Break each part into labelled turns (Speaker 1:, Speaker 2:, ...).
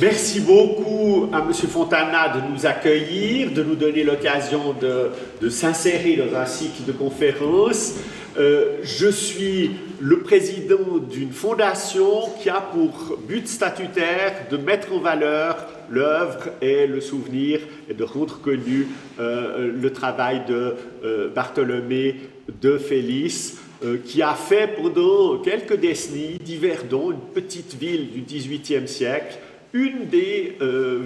Speaker 1: Merci beaucoup à M. Fontana de nous accueillir, de nous donner l'occasion de s'insérer dans un cycle de conférences. Je suis le président d'une fondation qui a pour but statutaire de mettre en valeur l'œuvre et le souvenir et de rendre connu le travail de Bartholomé de Felice, qui a fait pendant quelques décennies d'Yverdon, une petite ville du XVIIIe siècle, une des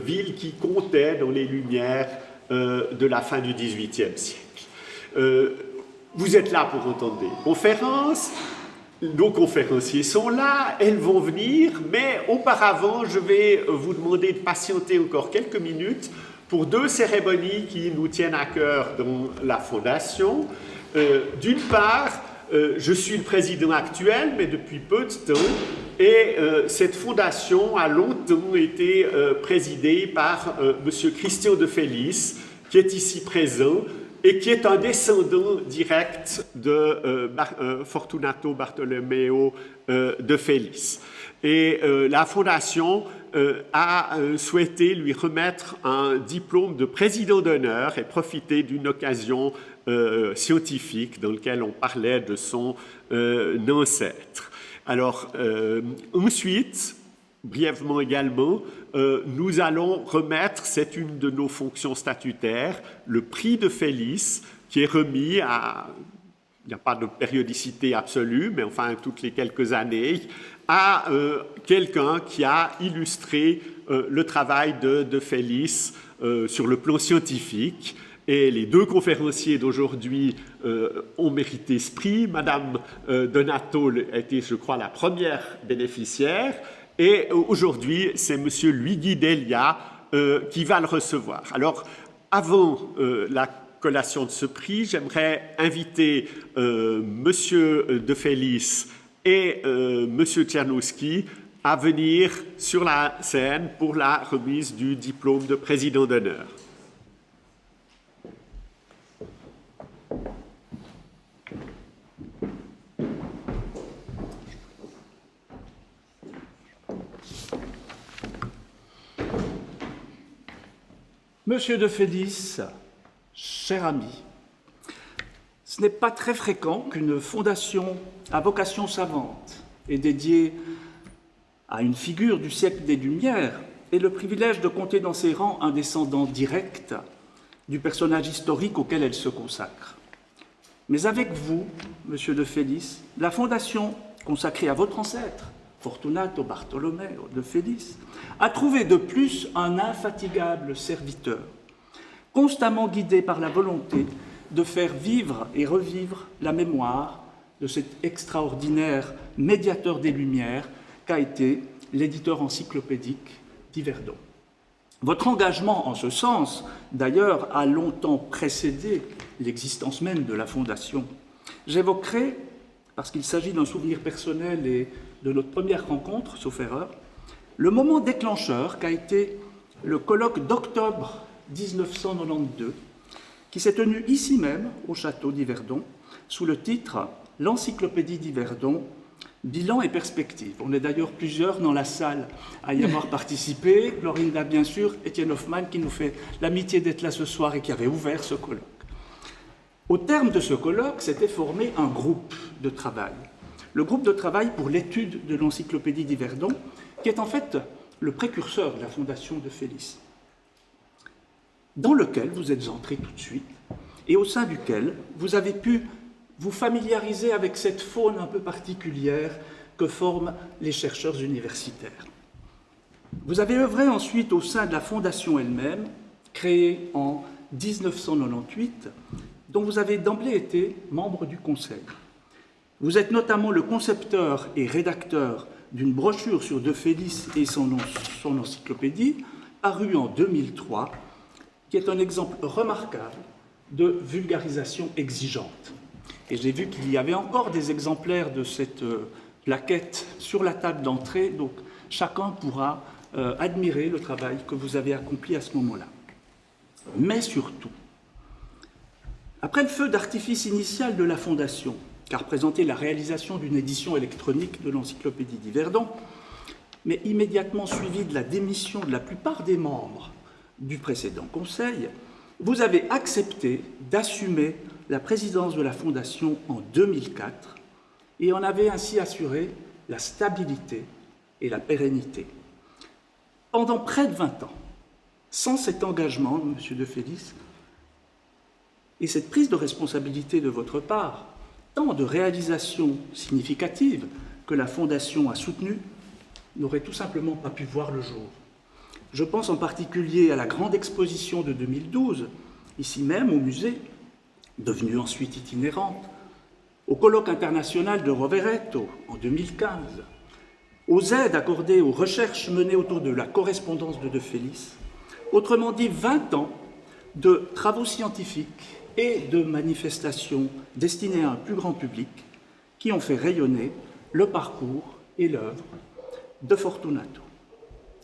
Speaker 1: villes qui comptait dans les lumières de la fin du XVIIIe siècle. Vous êtes là pour entendre des conférences, nos conférenciers sont là, elles vont venir, mais auparavant, je vais vous demander de patienter encore quelques minutes pour deux cérémonies qui nous tiennent à cœur dans la Fondation. D'une part, je suis le président actuel, mais depuis peu de temps, et cette fondation a longtemps été présidée par M. Christian de Felice, qui est ici présent, et qui est un descendant direct de Fortunato Bartolomeo de Felice. Et la Fondation a souhaité lui remettre un diplôme de président d'honneur et profiter d'une occasion scientifique dans laquelle on parlait de son ancêtre. Alors, ensuite, brièvement également, nous allons remettre, c'est une de nos fonctions statutaires, le prix de Felice, qui est remis à, il n'y a pas de périodicité absolue, mais enfin toutes les quelques années, à quelqu'un qui a illustré le travail de Felice sur le plan scientifique. Et les deux conférenciers d'aujourd'hui ont mérité ce prix. Madame Donato a été, je crois, la première bénéficiaire. Et aujourd'hui, c'est M. Luigi Delia qui va le recevoir. Alors, avant la collation de ce prix, j'aimerais inviter M. de Felice et M. Czernowski à venir sur la scène pour la remise du diplôme de président d'honneur.
Speaker 2: Monsieur de Felice, cher ami, ce n'est pas très fréquent qu'une fondation à vocation savante et dédiée à une figure du siècle des Lumières ait le privilège de compter dans ses rangs un descendant direct du personnage historique auquel elle se consacre. Mais avec vous, monsieur de Felice, la fondation consacrée à votre ancêtre, Fortunato Bartolomeo de Felice, a trouvé de plus un infatigable serviteur, constamment guidé par la volonté de faire vivre et revivre la mémoire de cet extraordinaire médiateur des Lumières qu'a été l'éditeur encyclopédique d'Yverdon. Votre engagement en ce sens, d'ailleurs, a longtemps précédé l'existence même de la Fondation. J'évoquerai, parce qu'il s'agit d'un souvenir personnel et de notre première rencontre, sauf erreur, le moment déclencheur qu'a été le colloque d'octobre 1992, qui s'est tenu ici même, au château d'Yverdon, sous le titre « L'encyclopédie d'Yverdon, bilan et perspective ». On est d'ailleurs plusieurs dans la salle à y avoir participé. Lorinda, bien sûr, Étienne Hoffmann, qui nous fait l'amitié d'être là ce soir et qui avait ouvert ce colloque. Au terme de ce colloque, s'était formé un groupe de travail. Le groupe de travail pour l'étude de l'encyclopédie d'Yverdon, qui est en fait le précurseur de la fondation de Felice, dans lequel vous êtes entré tout de suite, et au sein duquel vous avez pu vous familiariser avec cette faune un peu particulière que forment les chercheurs universitaires. Vous avez œuvré ensuite au sein de la fondation elle-même, créée en 1998, dont vous avez d'emblée été membre du conseil. Vous êtes notamment le concepteur et rédacteur d'une brochure sur De Felice et son encyclopédie, parue en 2003, qui est un exemple remarquable de vulgarisation exigeante. Et j'ai vu qu'il y avait encore des exemplaires de cette plaquette sur la table d'entrée, donc chacun pourra admirer le travail que vous avez accompli à ce moment-là. Mais surtout, après le feu d'artifice initial de la Fondation, qu'a représenté la réalisation d'une édition électronique de l'encyclopédie d'Yverdon, mais immédiatement suivi de la démission de la plupart des membres du précédent Conseil, vous avez accepté d'assumer la présidence de la Fondation en 2004 et en avez ainsi assuré la stabilité et la pérennité. Pendant près de 20 ans, sans cet engagement, M. de Felice, et cette prise de responsabilité de votre part, tant de réalisations significatives que la Fondation a soutenues n'auraient tout simplement pas pu voir le jour. Je pense en particulier à la grande exposition de 2012, ici même au musée, devenue ensuite itinérante, au colloque international de Rovereto en 2015, aux aides accordées aux recherches menées autour de la correspondance de Felice, autrement dit 20 ans de travaux scientifiques et de manifestations destinées à un plus grand public qui ont fait rayonner le parcours et l'œuvre de Fortunato.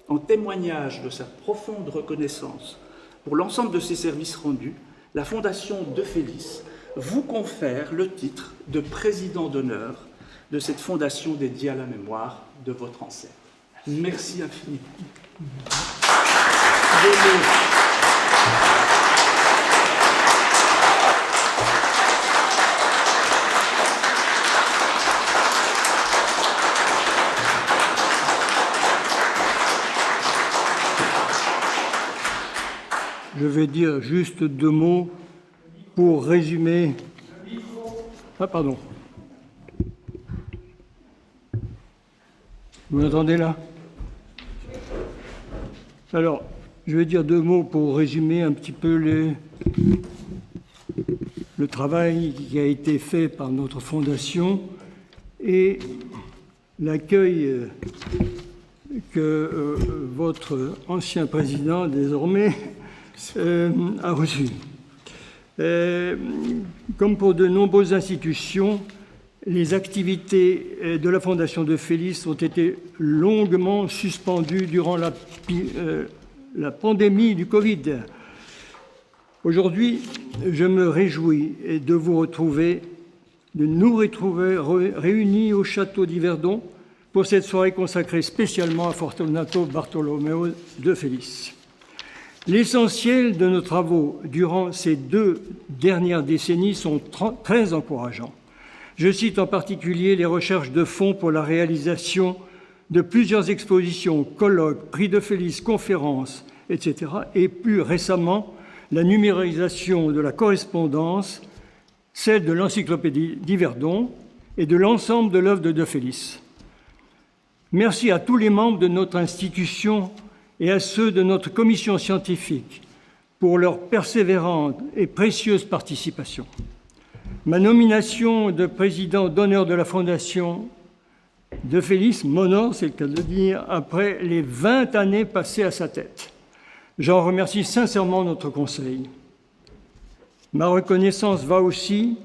Speaker 2: En témoignage de sa profonde reconnaissance pour l'ensemble de ses services rendus, la Fondation de Felice vous confère le titre de président d'honneur de cette fondation dédiée à la mémoire de votre ancêtre. Merci infiniment.
Speaker 3: Je vais dire juste 2 mots pour résumer. Ah, pardon. Vous m'entendez là? Alors, je vais dire 2 mots pour résumer un petit peu le travail qui a été fait par notre fondation et l'accueil que votre ancien président, désormais, a reçu. Comme pour de nombreuses institutions, les activités de la Fondation de Felice ont été longuement suspendues durant la pandémie du Covid. Aujourd'hui, je me réjouis de nous retrouver réunis au château d'Yverdon pour cette soirée consacrée spécialement à Fortunato Bartolomeo de Felice. L'essentiel de nos travaux durant ces 2 dernières décennies sont très encourageants. Je cite en particulier les recherches de fonds pour la réalisation de plusieurs expositions, colloques, prix de Felice, conférences, etc. Et plus récemment, la numérisation de la correspondance, celle de l'encyclopédie d'Yverdon et de l'ensemble de l'œuvre de De Felice. Merci à tous les membres de notre institution et à ceux de notre commission scientifique pour leur persévérante et précieuse participation. Ma nomination de président d'honneur de la Fondation de Felice m'honore, c'est le cas de le dire, après les 20 années passées à sa tête. J'en remercie sincèrement notre Conseil. Ma reconnaissance va aussi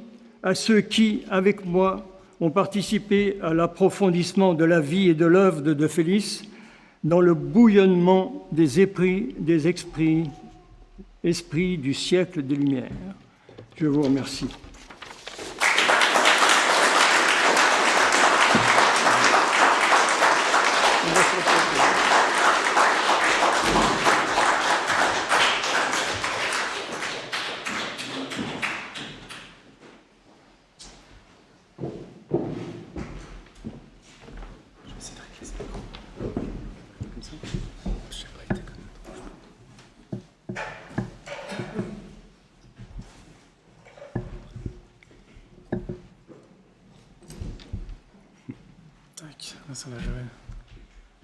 Speaker 3: à ceux qui, avec moi, ont participé à l'approfondissement de la vie et de l'œuvre de De Felice dans le bouillonnement des esprits du siècle des Lumières. Je vous remercie.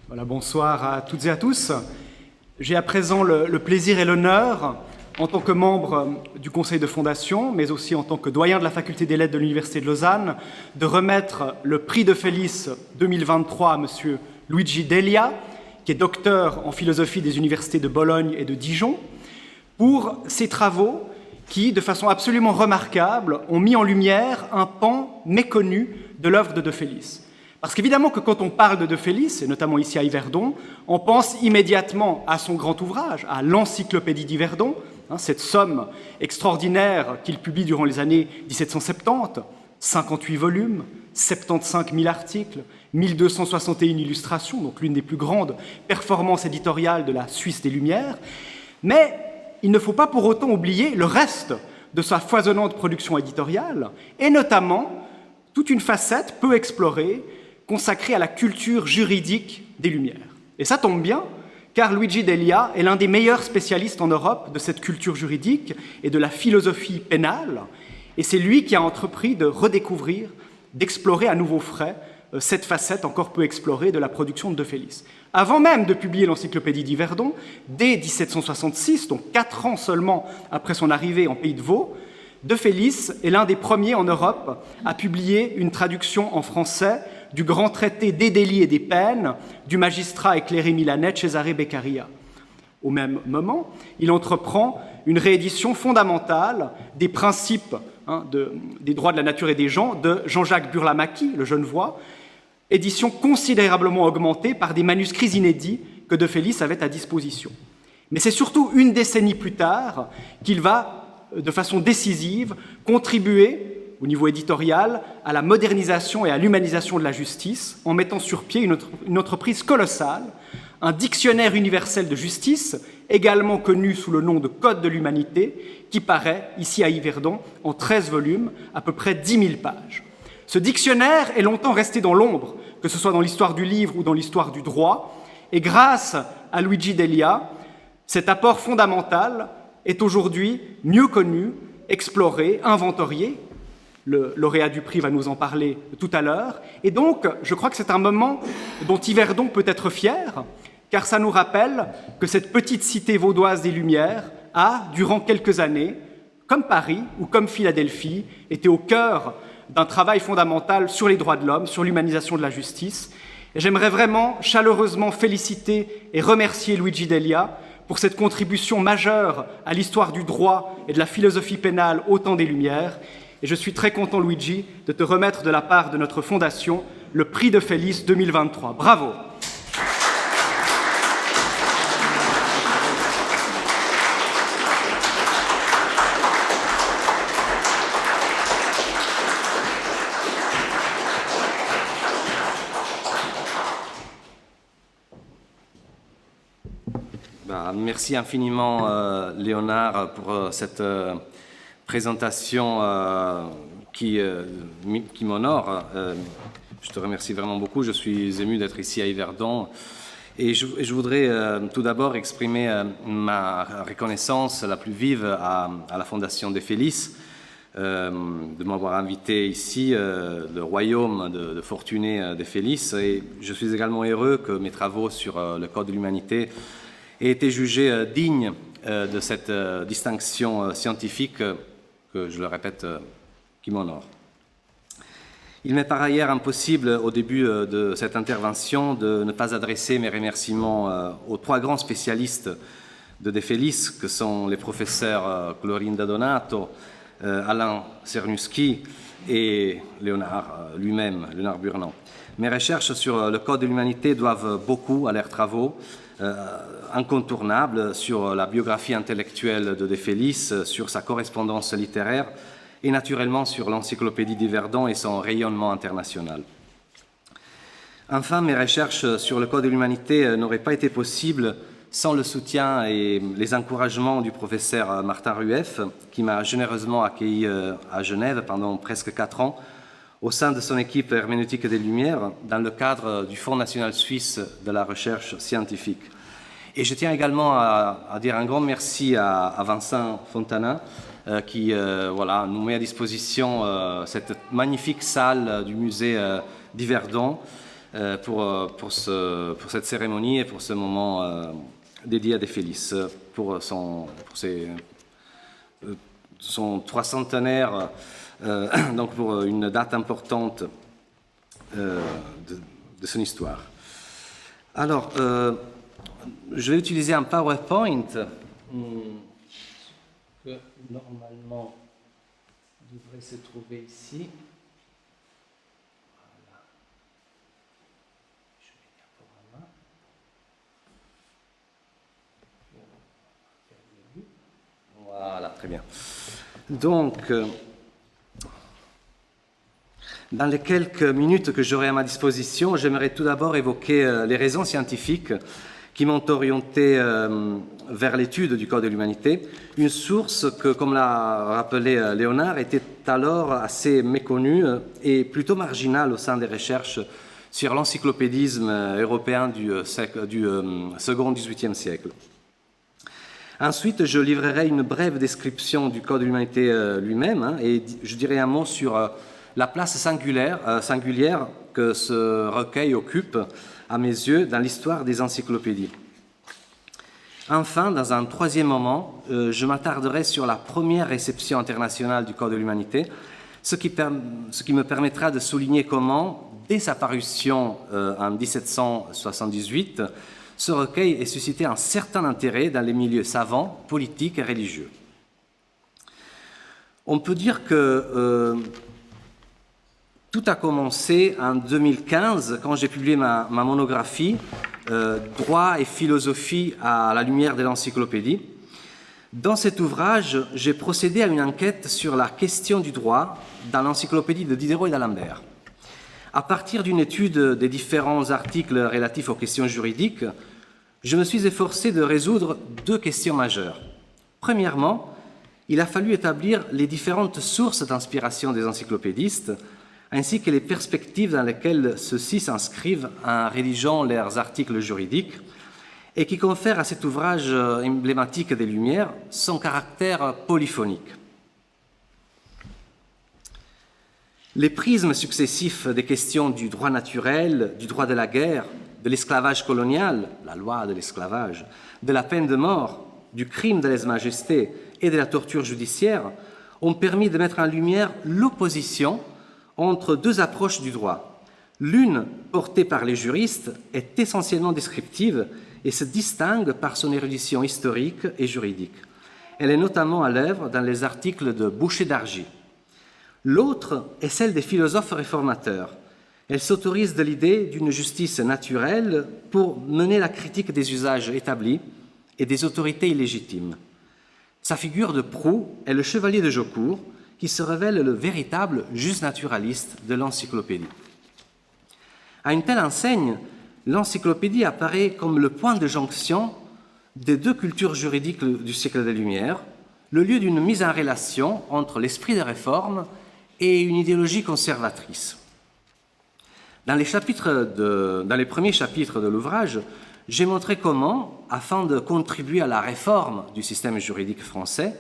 Speaker 4: Voilà, bonsoir à toutes et à tous. J'ai à présent le plaisir et l'honneur, en tant que membre du Conseil de Fondation, mais aussi en tant que doyen de la Faculté des Lettres de l'Université de Lausanne, de remettre le prix de Felice 2023 à M. Luigi Delia, qui est docteur en philosophie des universités de Bologne et de Dijon, pour ses travaux qui, de façon absolument remarquable, ont mis en lumière un pan méconnu de l'œuvre de De Felice. Parce qu'évidemment que quand on parle de De Felice, et notamment ici à Yverdon, on pense immédiatement à son grand ouvrage, à l'encyclopédie d'Yverdon, cette somme extraordinaire qu'il publie durant les années 1770, 58 volumes, 75 000 articles, 1261 illustrations, donc l'une des plus grandes performances éditoriales de la Suisse des Lumières. Mais il ne faut pas pour autant oublier le reste de sa foisonnante production éditoriale, et notamment toute une facette peu explorée consacrée à la culture juridique des Lumières. Et ça tombe bien, car Luigi Delia est l'un des meilleurs spécialistes en Europe de cette culture juridique et de la philosophie pénale, et c'est lui qui a entrepris de redécouvrir, d'explorer à nouveau frais cette facette encore peu explorée de la production de De Felice. Avant même de publier l'encyclopédie d'Yverdon, dès 1766, donc 4 ans seulement après son arrivée en Pays de Vaud, De Felice est l'un des premiers en Europe à publier une traduction en français du grand traité des délits et des peines du magistrat éclairé milanais Cesare Beccaria. Au même moment, il entreprend une réédition fondamentale des principes des droits de la nature et des gens de Jean-Jacques Burlamaqui, le Genevois, édition considérablement augmentée par des manuscrits inédits que De Felice avait à disposition. Mais c'est surtout une décennie plus tard qu'il va, de façon décisive, contribuer au niveau éditorial à la modernisation et à l'humanisation de la justice en mettant sur pied une entreprise colossale, un dictionnaire universel de justice, également connu sous le nom de Code de l'humanité, qui paraît ici à Yverdon en 13 volumes, à peu près 10 000 pages. Ce dictionnaire est longtemps resté dans l'ombre, que ce soit dans l'histoire du livre ou dans l'histoire du droit, et grâce à Luigi Delia, cet apport fondamental est aujourd'hui mieux connu, exploré, inventorié. Le lauréat du prix va nous en parler tout à l'heure. Et donc, je crois que c'est un moment dont Yverdon peut être fier, car ça nous rappelle que cette petite cité vaudoise des Lumières a, durant quelques années, comme Paris ou comme Philadelphie, été au cœur d'un travail fondamental sur les droits de l'homme, sur l'humanisation de la justice. Et j'aimerais vraiment chaleureusement féliciter et remercier Luigi Delia pour cette contribution majeure à l'histoire du droit et de la philosophie pénale au temps des Lumières. Et je suis très content, Luigi, de te remettre de la part de notre fondation le prix De Felice 2023. Bravo!
Speaker 5: Merci infiniment, Léonard, pour cette présentation qui m'honore. Je te remercie vraiment beaucoup. Je suis ému d'être ici à Yverdon. Et je voudrais tout d'abord exprimer ma reconnaissance la plus vive à la Fondation De Felice de m'avoir invité ici, le royaume de Fortuné De Felice. Et je suis également heureux que mes travaux sur le Code de l'humanité aient été jugés dignes de cette distinction scientifique que, je le répète, qui m'honore. Il m'est par ailleurs impossible, au début de cette intervention, de ne pas adresser mes remerciements aux 3 grands spécialistes de De Felice, que sont les professeurs Clorinda Donato, Alain Cernuschi et Léonard lui-même, Léonard Burnand. Mes recherches sur le Code de l'humanité doivent beaucoup à leurs travaux, incontournables sur la biographie intellectuelle de De Felice, sur sa correspondance littéraire et naturellement sur l'encyclopédie d'Yverdon et son rayonnement international. Enfin, mes recherches sur le Code de l'humanité n'auraient pas été possibles sans le soutien et les encouragements du professeur Martin Rueff, qui m'a généreusement accueilli à Genève pendant presque 4 ans au sein de son équipe herméneutique des Lumières dans le cadre du Fonds national suisse de la recherche scientifique. Et je tiens également à dire un grand merci à Vincent Fontana qui nous met à disposition cette magnifique salle du musée d'Yverdon pour cette cérémonie et pour ce moment dédié à De Felice, pour son 300e, donc pour une date importante de son histoire. Alors, je vais utiliser un PowerPoint que normalement devrait se trouver ici. Voilà. Je vais dire pour la main. Voilà, très bien. Donc, Dans les quelques minutes que j'aurai à ma disposition, j'aimerais tout d'abord évoquer les raisons scientifiques qui m'ont orienté vers l'étude du Code de l'humanité, une source que, comme l'a rappelé Léonard, était alors assez méconnue et plutôt marginale au sein des recherches sur l'encyclopédisme européen du second XVIIIe siècle. Ensuite, je livrerai une brève description du Code de l'humanité lui-même et je dirai un mot sur la place singulière que ce recueil occupe, à mes yeux, dans l'histoire des encyclopédies. Enfin, dans un troisième moment, je m'attarderai sur la première réception internationale du Code de l'humanité, ce qui me permettra de souligner comment, dès sa parution en 1778, ce recueil ait suscité un certain intérêt dans les milieux savants, politiques et religieux. On peut dire que tout a commencé en 2015, quand j'ai publié ma monographie « Droit et philosophie à la lumière de l'encyclopédie ». Dans cet ouvrage, j'ai procédé à une enquête sur la question du droit dans l'encyclopédie de Diderot et d'Alembert. À partir d'une étude des différents articles relatifs aux questions juridiques, je me suis efforcé de résoudre deux questions majeures. Premièrement, il a fallu établir les différentes sources d'inspiration des encyclopédistes, ainsi que les perspectives dans lesquelles ceux-ci s'inscrivent en rédigeant leurs articles juridiques, et qui confèrent à cet ouvrage emblématique des Lumières son caractère polyphonique. Les prismes successifs des questions du droit naturel, du droit de la guerre, de l'esclavage colonial, la loi de l'esclavage, de la peine de mort, du crime de lèse-majesté et de la torture judiciaire ont permis de mettre en lumière l'opposition entre deux approches du droit. L'une, portée par les juristes, est essentiellement descriptive et se distingue par son érudition historique et juridique. Elle est notamment à l'œuvre dans les articles de Boucher d'Argy. L'autre est celle des philosophes réformateurs. Elle s'autorise de l'idée d'une justice naturelle pour mener la critique des usages établis et des autorités illégitimes. Sa figure de proue est le chevalier de Jaucourt, qui se révèle le véritable jus naturaliste de l'encyclopédie. À une telle enseigne, l'encyclopédie apparaît comme le point de jonction des deux cultures juridiques du siècle des Lumières, le lieu d'une mise en relation entre l'esprit de réforme et une idéologie conservatrice. Dans les premiers chapitres de l'ouvrage, j'ai montré comment, afin de contribuer à la réforme du système juridique français,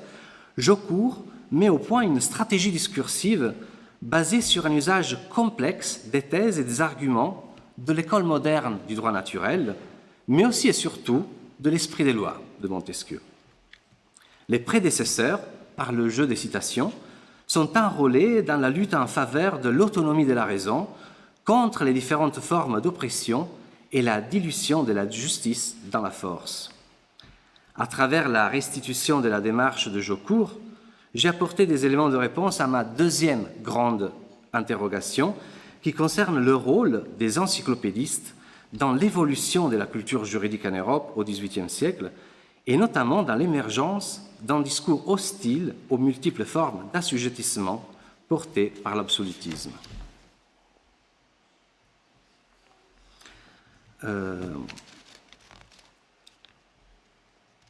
Speaker 5: Jaucourt met au point une stratégie discursive basée sur un usage complexe des thèses et des arguments de l'école moderne du droit naturel, mais aussi et surtout de l'esprit des lois de Montesquieu. Les prédécesseurs, par le jeu des citations, sont enrôlés dans la lutte en faveur de l'autonomie de la raison contre les différentes formes d'oppression et la dilution de la justice dans la force. À travers la restitution de la démarche de Jaucourt, j'ai apporté des éléments de réponse à ma deuxième grande interrogation qui concerne le rôle des encyclopédistes dans l'évolution de la culture juridique en Europe au XVIIIe siècle et notamment dans l'émergence d'un discours hostile aux multiples formes d'assujettissement portées par l'absolutisme.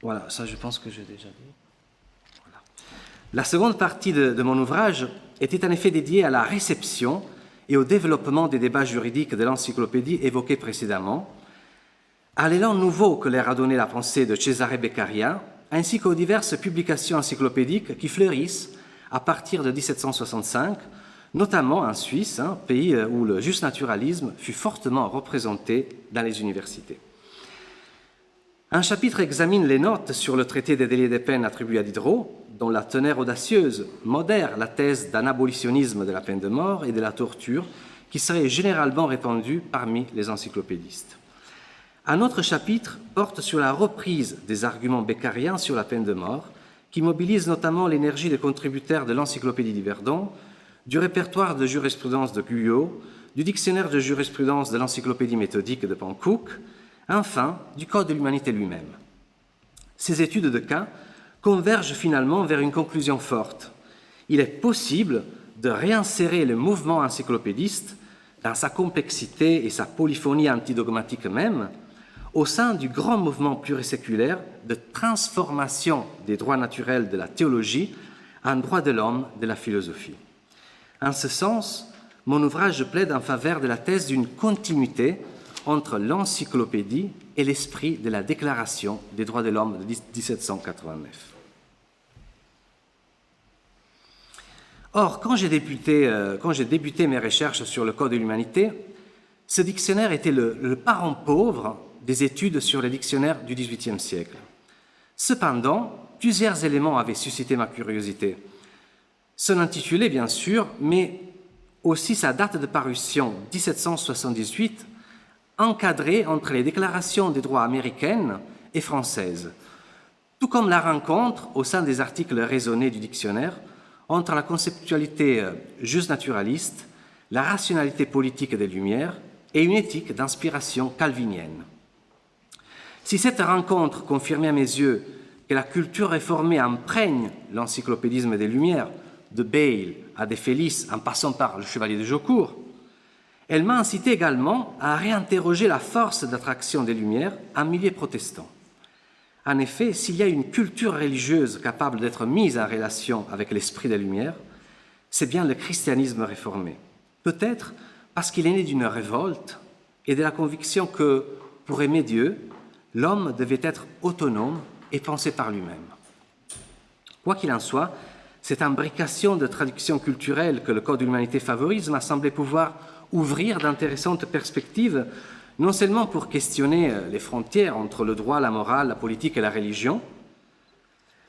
Speaker 5: Voilà, ça je pense que j'ai déjà dit. Voilà. La seconde partie de mon ouvrage était en effet dédiée à la réception et au développement des débats juridiques de l'encyclopédie évoqués précédemment, à l'élan nouveau que leur a donné la pensée de Cesare Beccaria, ainsi qu'aux diverses publications encyclopédiques qui fleurissent à partir de 1765, notamment en Suisse, pays où le justnaturalisme fut fortement représenté dans les universités. Un chapitre examine les notes sur le traité des délais des peines attribué à Diderot, dont la teneur audacieuse modère la thèse d'un abolitionnisme de la peine de mort et de la torture qui serait généralement répandue parmi les encyclopédistes. Un autre chapitre porte sur la reprise des arguments beccariens sur la peine de mort, qui mobilise notamment l'énergie des contributeurs de l'encyclopédie d'Yverdon, du répertoire de jurisprudence de Guyot, du dictionnaire de jurisprudence de l'encyclopédie méthodique de Pankouk, enfin du Code de l'humanité lui-même. Ces études de cas convergent finalement vers une conclusion forte. Il est possible de réinsérer le mouvement encyclopédiste dans sa complexité et sa polyphonie antidogmatique même, au sein du grand mouvement pluriséculaire de transformation des droits naturels de la théologie en droits de l'homme de la philosophie. En ce sens, mon ouvrage plaide en faveur de la thèse d'une continuité entre l'encyclopédie et l'esprit de la Déclaration des droits de l'homme de 1789. Or, quand j'ai débuté mes recherches sur le Code de l'humanité, ce dictionnaire était le parent pauvre des études sur les dictionnaires du XVIIIe siècle. Cependant, plusieurs éléments avaient suscité ma curiosité. Son intitulé, bien sûr, mais aussi sa date de parution, 1778, encadrée entre les déclarations des droits américaines et françaises, tout comme la rencontre, au sein des articles raisonnés du dictionnaire, entre la conceptualité juste naturaliste, la rationalité politique des Lumières et une éthique d'inspiration calvinienne. Si cette rencontre confirmait à mes yeux que la culture réformée imprègne l'encyclopédisme des Lumières, de Bayle à De Felice en passant par le Chevalier de Jaucourt, elle m'a incité également à réinterroger la force d'attraction des Lumières en milieu protestant. En effet, s'il y a une culture religieuse capable d'être mise en relation avec l'esprit des Lumières, c'est bien le christianisme réformé. Peut-être parce qu'il est né d'une révolte et de la conviction que, pour aimer Dieu, l'homme devait être autonome et penser par lui-même. Quoi qu'il en soit, cette imbrication de traductions culturelles que le Code de l'humanité favorise m'a semblé pouvoir ouvrir d'intéressantes perspectives, non seulement pour questionner les frontières entre le droit, la morale, la politique et la religion,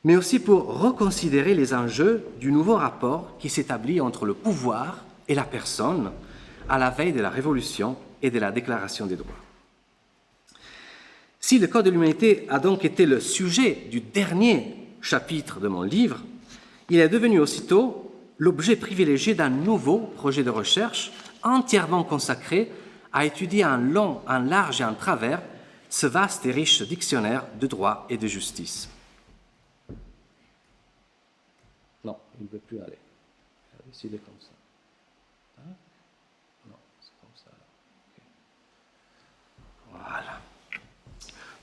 Speaker 5: mais aussi pour reconsidérer les enjeux du nouveau rapport qui s'établit entre le pouvoir et la personne à la veille de la Révolution et de la Déclaration des droits. Si le Code de l'humanité a donc été le sujet du dernier chapitre de mon livre, il est devenu aussitôt l'objet privilégié d'un nouveau projet de recherche entièrement consacré à étudier en long, en large et en travers ce vaste et riche dictionnaire de droit et de justice. Non, il ne veut plus aller. S'il est comme ça. Hein? Non, c'est comme ça. Okay. Voilà.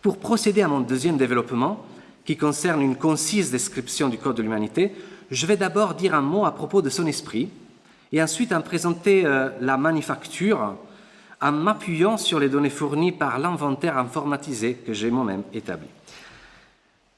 Speaker 5: Pour procéder à mon deuxième développement, qui concerne une concise description du Code de l'humanité, je vais d'abord dire un mot à propos de son esprit, et ensuite en présenter la manufacture en m'appuyant sur les données fournies par l'inventaire informatisé que j'ai moi-même établi.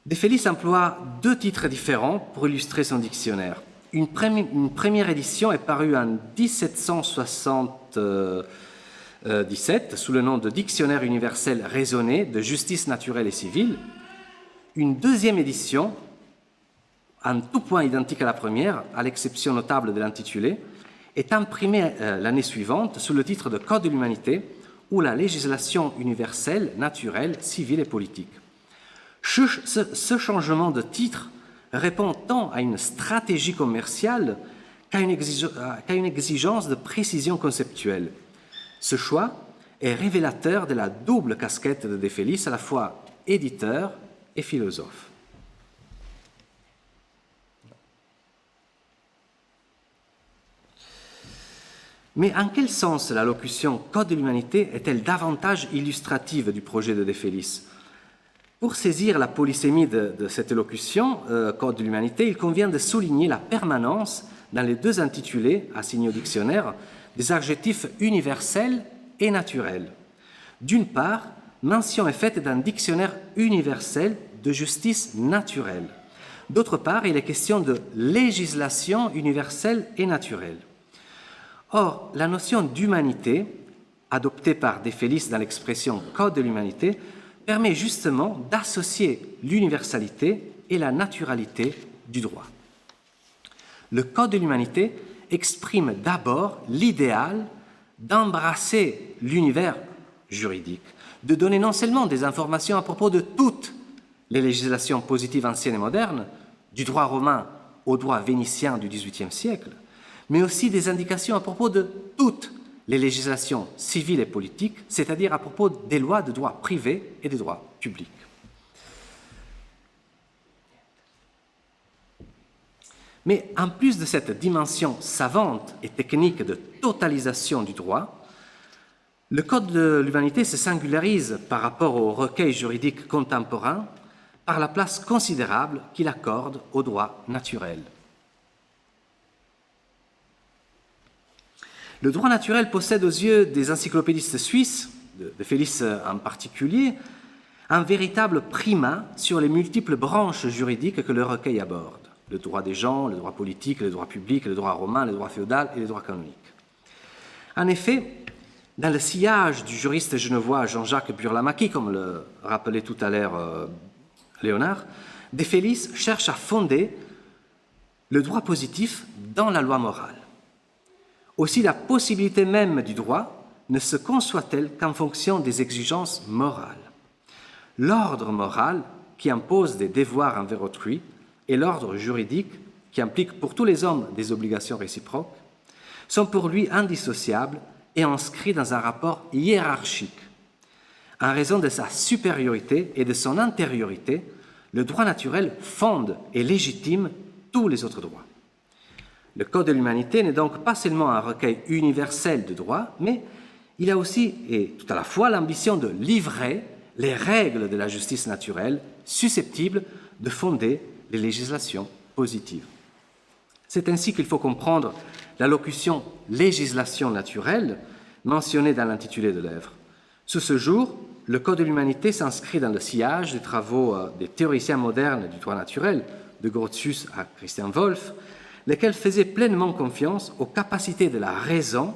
Speaker 5: De Felice emploie deux titres différents pour illustrer son dictionnaire. Une première édition est parue en 1777 sous le nom de Dictionnaire universel raisonné de justice naturelle et civile. Une deuxième édition, en tout point identique à la première, à l'exception notable de l'intitulé, est imprimée l'année suivante sous le titre de Code de l'humanité ou la législation universelle, naturelle, civile et politique. Ce changement de titre répond tant à une stratégie commerciale qu'à une exigence de précision conceptuelle. Ce choix est révélateur de la double casquette de De Felice, à la fois éditeur et philosophe. Mais en quel sens la locution « Code de l'humanité » est-elle davantage illustrative du projet de De Felice ? Pour saisir la polysémie de cette locution « Code de l'humanité », il convient de souligner la permanence dans les deux intitulés assignés au dictionnaire des adjectifs universels et naturels. D'une part, mention est faite d'un dictionnaire universel de justice naturelle. D'autre part, il est question de législation universelle et naturelle. Or, la notion d'humanité, adoptée par De Felice dans l'expression « Code de l'humanité », permet justement d'associer l'universalité et la naturalité du droit. Le Code de l'humanité exprime d'abord l'idéal d'embrasser l'univers juridique, de donner non seulement des informations à propos de toutes les législations positives anciennes et modernes, du droit romain au droit vénitien du XVIIIe siècle, mais aussi des indications à propos de toutes les législations civiles et politiques, c'est-à-dire à propos des lois de droit privé et des droits publics. Mais en plus de cette dimension savante et technique de totalisation du droit, le Code de l'humanité se singularise par rapport au recueil juridique contemporain par la place considérable qu'il accorde au droit naturel. Le droit naturel possède aux yeux des encyclopédistes suisses, de Félix en particulier, un véritable primat sur les multiples branches juridiques que le recueil aborde. Le droit des gens, le droit politique, le droit public, le droit romain, le droit féodal et le droit canonique. En effet, dans le sillage du juriste genevois Jean-Jacques Burlamaqui, comme le rappelait tout à l'heure Léonard, De Felice cherche à fonder le droit positif dans la loi morale. Aussi, la possibilité même du droit ne se conçoit-elle qu'en fonction des exigences morales. L'ordre moral qui impose des devoirs envers autrui et l'ordre juridique qui implique pour tous les hommes des obligations réciproques sont pour lui indissociables et inscrits dans un rapport hiérarchique. En raison de sa supériorité et de son antériorité, le droit naturel fonde et légitime tous les autres droits. Le Code de l'humanité n'est donc pas seulement un recueil universel de droits, mais il a aussi et tout à la fois l'ambition de livrer les règles de la justice naturelle susceptibles de fonder les législations positives. C'est ainsi qu'il faut comprendre la locution « législation naturelle » mentionnée dans l'intitulé de l'œuvre. Sous ce jour, le Code de l'humanité s'inscrit dans le sillage des travaux des théoriciens modernes du droit naturel, de Grotius à Christian Wolff, lesquels faisaient pleinement confiance aux capacités de la raison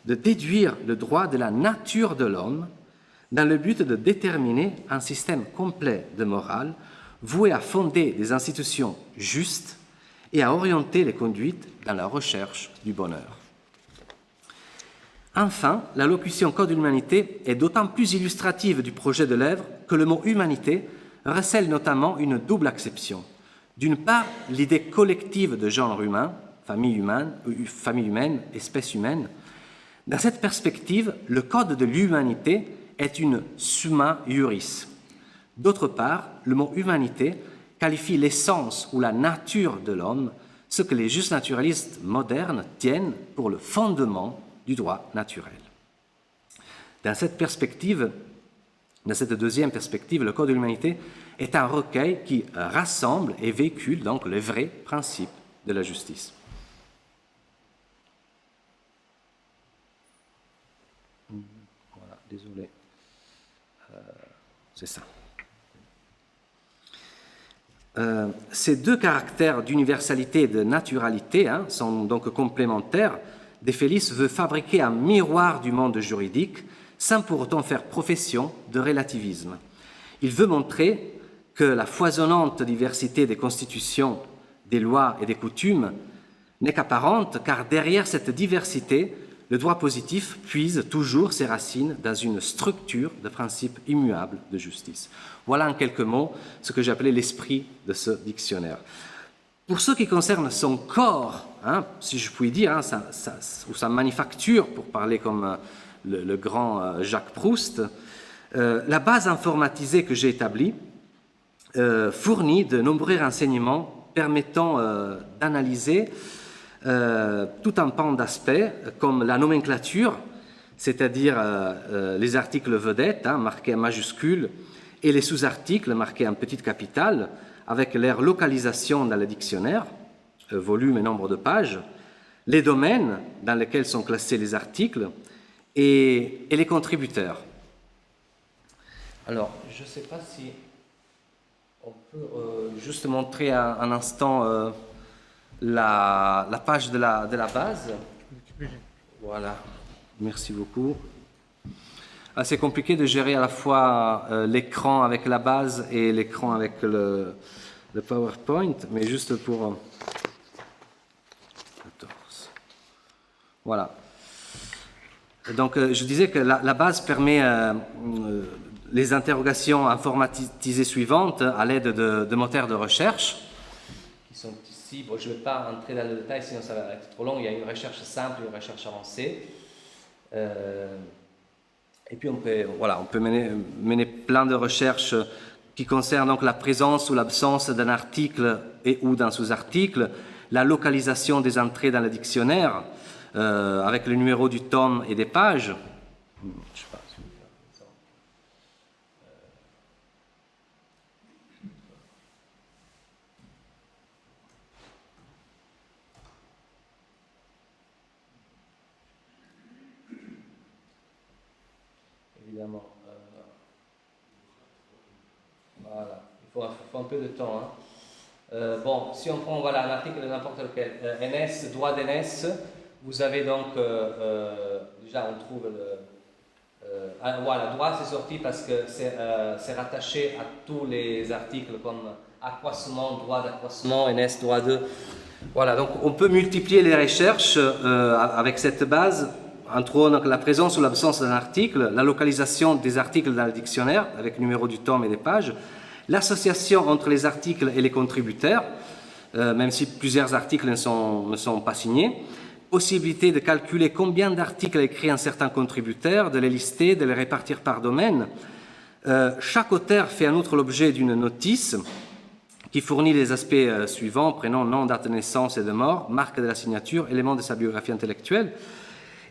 Speaker 5: de déduire le droit de la nature de l'homme dans le but de déterminer un système complet de morale voué à fonder des institutions justes et à orienter les conduites dans la recherche du bonheur. Enfin, la locution Code de l'humanité est d'autant plus illustrative du projet de l'œuvre que le mot « humanité » recèle notamment une double acception. D'une part, l'idée collective de genre humain, famille humaine, espèce humaine. Dans cette perspective, le Code de l'humanité est une summa iuris. D'autre part, le mot « humanité » qualifie l'essence ou la nature de l'homme, ce que les justnaturalistes modernes tiennent pour le fondement du droit naturel. Dans cette perspective, dans cette deuxième perspective, le Code de l'humanité est un recueil qui rassemble et véhicule donc les vrais principes de la justice. Voilà, désolé. C'est ça. Ces deux caractères d'universalité et de naturalité sont donc complémentaires. De Felice veut fabriquer un miroir du monde juridique sans pour autant faire profession de relativisme. Il veut montrer que la foisonnante diversité des constitutions, des lois et des coutumes n'est qu'apparente, car derrière cette diversité, le droit positif puise toujours ses racines dans une structure de principes immuables de justice. Voilà en quelques mots ce que j'appelais l'esprit de ce dictionnaire. Pour ce qui concerne son corps, si je puis dire, ou sa manufacture, pour parler comme le grand Jacques Proust, la base informatisée que j'ai établie fournit de nombreux renseignements permettant d'analyser tout un pan d'aspects comme la nomenclature, c'est-à-dire les articles vedettes marqués en majuscules et les sous-articles marqués en petite capitale avec leur localisation dans le dictionnaire, volume et nombre de pages, les domaines dans lesquels sont classés les articles et les contributeurs. Alors, je ne sais pas si on peut juste montrer un instant la page de la base. Voilà, merci beaucoup. C'est compliqué de gérer à la fois l'écran avec la base et l'écran avec le PowerPoint, mais juste pour... 14. Voilà. Donc, je disais que la base permet les interrogations informatisées suivantes à l'aide de moteurs de recherche, qui sont ici. Bon, je ne vais pas entrer dans le détail, sinon ça va être trop long. Il y a une recherche simple et une recherche avancée. Et puis, on peut mener plein de recherches qui concernent donc la présence ou l'absence d'un article et ou d'un sous-article, la localisation des entrées dans le dictionnaire, avec le numéro du tome et des pages. Je sais pas si on peut faire ça. Évidemment. Voilà, il faut un peu de temps. Bon, si on prend voilà, un article de n'importe lequel, NS, droit d'NS, vous avez donc, déjà on trouve voilà, droit c'est sorti parce que c'est rattaché à tous les articles comme accroissement, droit d'accroissement, NS, droit de... Voilà, donc on peut multiplier les recherches avec cette base, entre autres la présence ou l'absence d'un article, la localisation des articles dans le dictionnaire avec le numéro du tome et des pages, l'association entre les articles et les contributeurs, même si plusieurs articles ne sont pas signés, possibilité de calculer combien d'articles a écrit un certain contributeur, de les lister, de les répartir par domaine. Chaque auteur fait en outre l'objet d'une notice qui fournit les aspects suivants: prénom, nom, date de naissance et de mort, marque de la signature, éléments de sa biographie intellectuelle.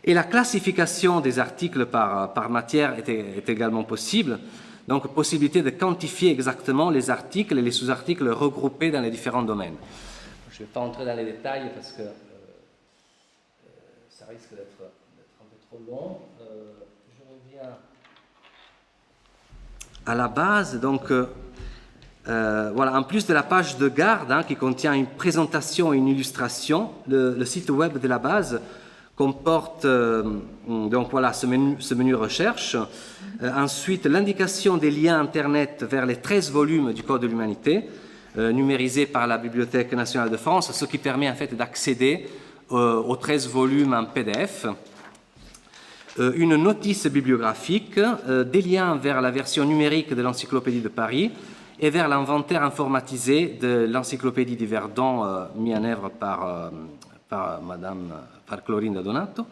Speaker 5: Et la classification des articles par matière est également possible. Donc, possibilité de quantifier exactement les articles et les sous-articles regroupés dans les différents domaines. Je ne vais pas entrer dans les détails parce que ça risque d'être un peu trop long. Je reviens à la base. Donc, voilà, en plus de la page de garde qui contient une présentation et une illustration, le site web de la base comporte donc voilà, ce menu recherche. Ensuite, l'indication des liens Internet vers les 13 volumes du Code de l'humanité, numérisés par la Bibliothèque nationale de France, ce qui permet en fait d'accéder aux 13 volumes en PDF. Une notice bibliographique, des liens vers la version numérique de l'Encyclopédie de Paris et vers l'inventaire informatisé de l'Encyclopédie d'Yverdon, mis en œuvre par Clorinda Donato,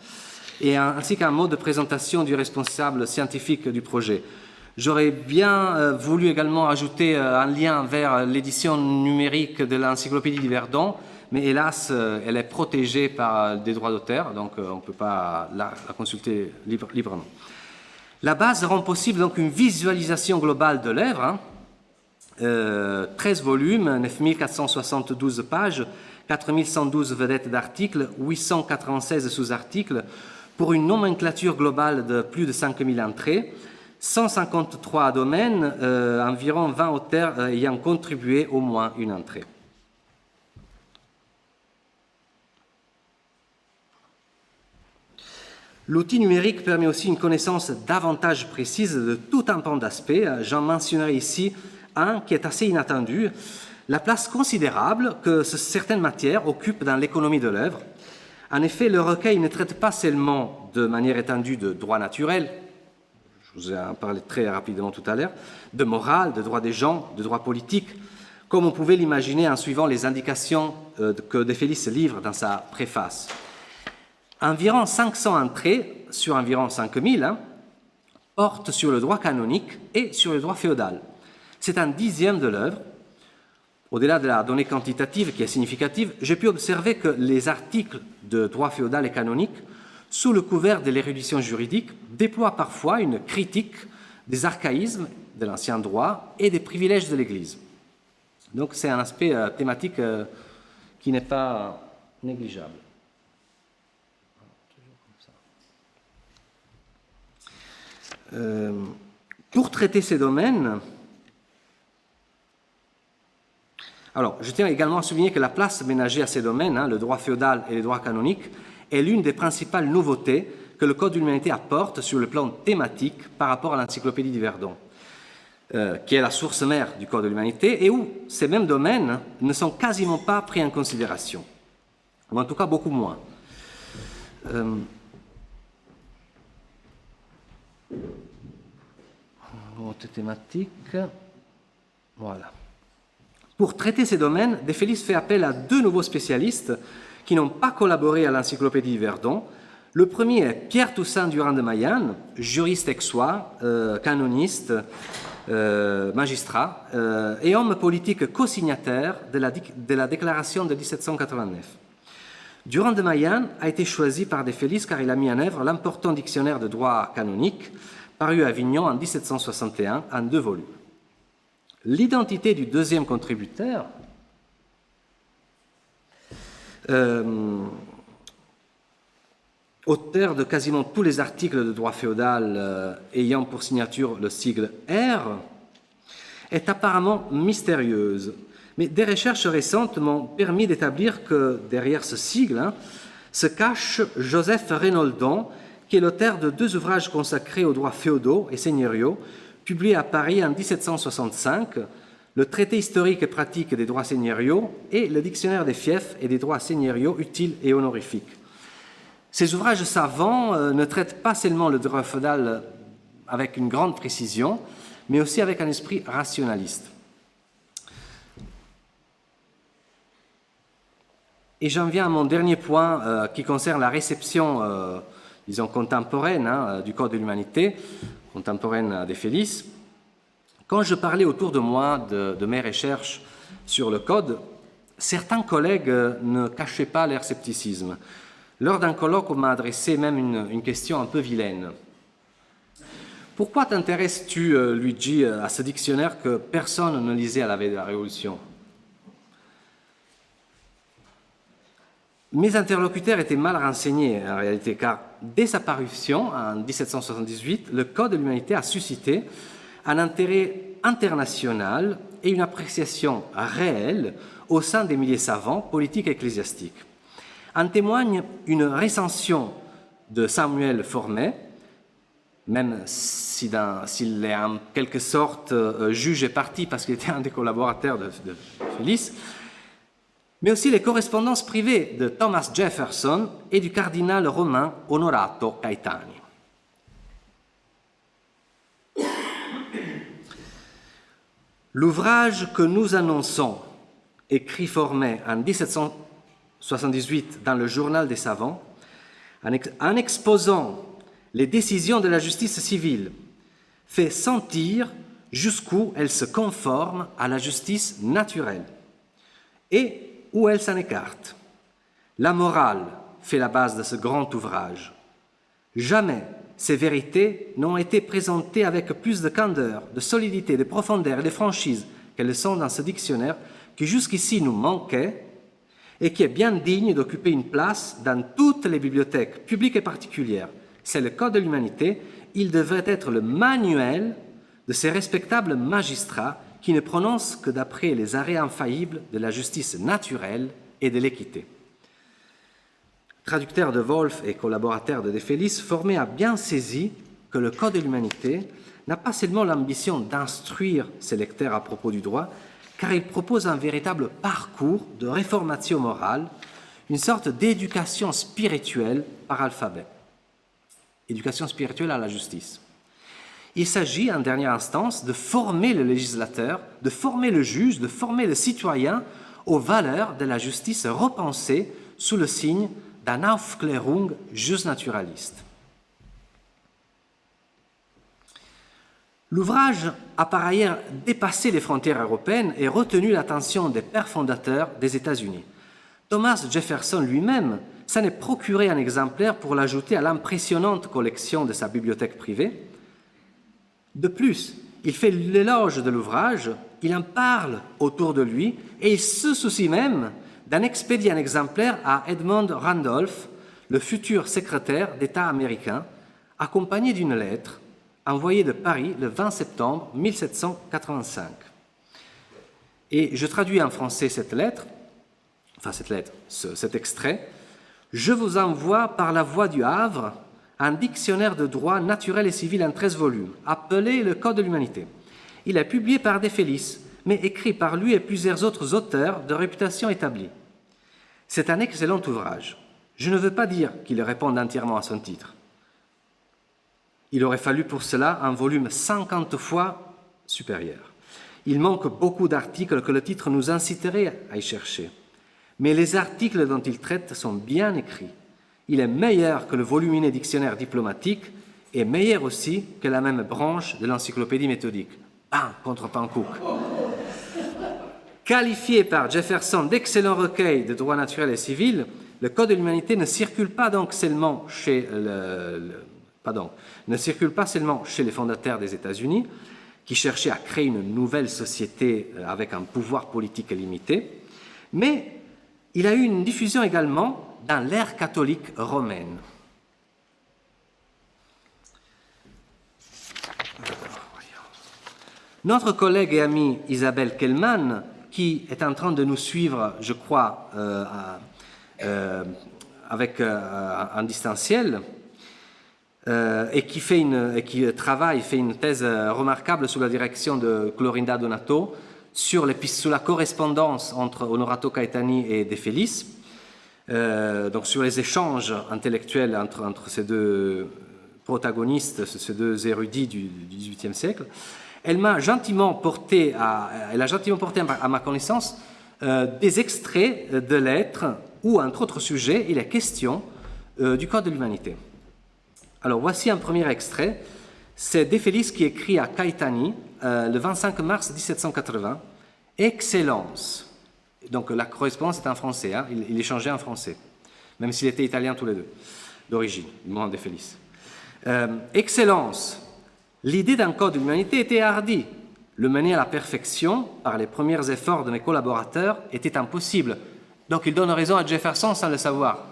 Speaker 5: et ainsi qu'un mode de présentation du responsable scientifique du projet. J'aurais bien voulu également ajouter un lien vers l'édition numérique de l'Encyclopédie d'Yverdon, mais hélas, elle est protégée par des droits d'auteur, donc on ne peut pas la consulter librement. La base rend possible donc une visualisation globale de l'œuvre, 13 volumes, 9472 pages, 4112 vedettes d'articles, 896 sous-articles, pour une nomenclature globale de plus de 5000 entrées, 153 domaines, environ 20 auteurs ayant contribué au moins une entrée. L'outil numérique permet aussi une connaissance davantage précise de tout un pan d'aspects. J'en mentionnerai ici un qui est assez inattendu: la place considérable que certaines matières occupent dans l'économie de l'œuvre. En effet, le recueil ne traite pas seulement de manière étendue de droit naturel, je vous ai en parlé très rapidement tout à l'heure, de morale, de droit des gens, de droit politique, comme on pouvait l'imaginer en suivant les indications que De Felice livre dans sa préface. Environ 500 entrées, sur environ 5000, portent sur le droit canonique et sur le droit féodal. C'est un dixième de l'œuvre. Au-delà de la donnée quantitative qui est significative, j'ai pu observer que les articles de droit féodal et canonique, sous le couvert de l'érudition juridique, déploient parfois une critique des archaïsmes de l'ancien droit et des privilèges de l'Église. Donc c'est un aspect thématique qui n'est pas négligeable. Pour traiter ces domaines, alors, je tiens également à souligner que la place ménagée à ces domaines, le droit féodal et le droit canonique, est l'une des principales nouveautés que le Code de l'humanité apporte sur le plan thématique par rapport à l'Encyclopédie d'Yverdon, qui est la source mère du Code de l'humanité, et où ces mêmes domaines ne sont quasiment pas pris en considération, ou en tout cas beaucoup moins. Autre thématique, voilà. Pour traiter ces domaines, De Felice fait appel à deux nouveaux spécialistes qui n'ont pas collaboré à l'Encyclopédie d'Yverdon. Le premier est Pierre Toussaint Durand de Maillan, juriste aixois, canoniste, magistrat et homme politique co-signataire de la déclaration de 1789. Durand de Maillan a été choisi par De Felice car il a mis en œuvre l'important dictionnaire de droit canonique paru à Avignon en 1761 en 2 volumes. L'identité du deuxième contributeur auteur de quasiment tous les articles de droit féodal ayant pour signature le sigle R, est apparemment mystérieuse. Mais des recherches récentes m'ont permis d'établir que derrière ce sigle se cache Joseph Reynoldon, qui est l'auteur de 2 ouvrages consacrés aux droits féodaux et seigneuriaux, publiés à Paris en 1765, le traité historique et pratique des droits seigneuriaux et le dictionnaire des fiefs et des droits seigneuriaux utiles et honorifiques. Ces ouvrages savants ne traitent pas seulement le droit féodal avec une grande précision, mais aussi avec un esprit rationaliste. Et j'en viens à mon dernier point qui concerne la réception, disons, contemporaine du Code de l'humanité, contemporaine à De Felice. Quand je parlais autour de moi de mes recherches sur le Code, certains collègues ne cachaient pas leur scepticisme. Lors d'un colloque, on m'a adressé même une question un peu vilaine. Pourquoi t'intéresses-tu, Luigi, à ce dictionnaire que personne ne lisait à la veille de la Révolution? Mes interlocuteurs étaient mal renseignés en réalité, car dès sa parution en 1778, le Code de l'humanité a suscité un intérêt international et une appréciation réelle au sein des milieux savants, politiques et ecclésiastiques. En témoigne une recension de Samuel Formet, même s'il est en quelque sorte juge et parti parce qu'il était un des collaborateurs de Felice, mais aussi les correspondances privées de Thomas Jefferson et du cardinal romain Onorato Caetani. L'ouvrage que nous annonçons, écrit Formet en 1778 dans le Journal des savants, en exposant les décisions de la justice civile, fait sentir jusqu'où elle se conforme à la justice naturelle et où elle s'en écarte. La morale fait la base de ce grand ouvrage. Jamais ces vérités n'ont été présentées avec plus de candeur, de solidité, de profondeur et de franchise qu'elles sont dans ce dictionnaire qui jusqu'ici nous manquait et qui est bien digne d'occuper une place dans toutes les bibliothèques publiques et particulières. C'est le Code de l'humanité. Il devrait être le manuel de ces respectables magistrats qui ne prononcent que d'après les arrêts infaillibles de la justice naturelle et de l'équité. Traducteur de Wolff et collaborateur de De Felice, Formet a bien saisi que le Code de l'humanité n'a pas seulement l'ambition d'instruire ses lecteurs à propos du droit, car il propose un véritable parcours de réformation morale, une sorte d'éducation spirituelle par alphabet. Éducation spirituelle à la justice. Il s'agit, en dernière instance, de former le législateur, de former le juge, de former le citoyen aux valeurs de la justice repensée sous le signe d'un Aufklärung justnaturaliste. L'ouvrage a par ailleurs dépassé les frontières européennes et retenu l'attention des pères fondateurs des États-Unis. Thomas Jefferson lui-même s'en est procuré un exemplaire pour l'ajouter à l'impressionnante collection de sa bibliothèque privée. De plus, il fait l'éloge de l'ouvrage, il en parle autour de lui et il se soucie même d'en expédier un exemplaire à Edmond Randolph, le futur secrétaire d'État américain, accompagné d'une lettre envoyée de Paris le 20 septembre 1785. Et je traduis en français cet extrait. « Je vous envoie par la voie du Havre un dictionnaire de droit naturel et civil en 13 volumes, appelé le Code de l'humanité. Il est publié par De Felice, mais écrit par lui et plusieurs autres auteurs de réputation établie. C'est un excellent ouvrage. Je ne veux pas dire qu'il réponde entièrement à son titre. Il aurait fallu pour cela un volume 50 fois supérieur. Il manque beaucoup d'articles que le titre nous inciterait à y chercher. Mais les articles dont il traite sont bien écrits. Il est meilleur que le volumineux dictionnaire diplomatique et meilleur aussi que la même branche de l'encyclopédie méthodique. contre Pankouk. Qualifié par Jefferson d'excellent recueil de droit naturel et civil, le Code de l'humanité ne circule pas donc seulement chez les fondateurs des États-Unis, qui cherchaient à créer une nouvelle société avec un pouvoir politique limité, mais il a eu une diffusion également dans l'ère catholique romaine. Notre collègue et amie Isabelle Kellman, qui est en train de nous suivre, je crois, avec un distanciel, et qui fait une thèse remarquable sous la direction de Clorinda Donato sur la correspondance entre Onorato Caetani et De Felice, donc sur les échanges intellectuels entre ces deux protagonistes, ces deux érudits du XVIIIe siècle. Elle a gentiment porté à ma connaissance des extraits de lettres où, entre autres sujets, il est question du Code de l'humanité. Alors, voici un premier extrait. C'est De Felice qui écrit à Caetani le 25 mars 1780. « Excellence ». Donc, la correspondance est en français. Hein, il échangeait en français, même s'il était italien tous les deux, d'origine, du moment De Felice. « Excellence ». L'idée d'un code de l'humanité était hardie. Le mener à la perfection par les premiers efforts de mes collaborateurs était impossible. Donc il donne raison à Jefferson sans le savoir.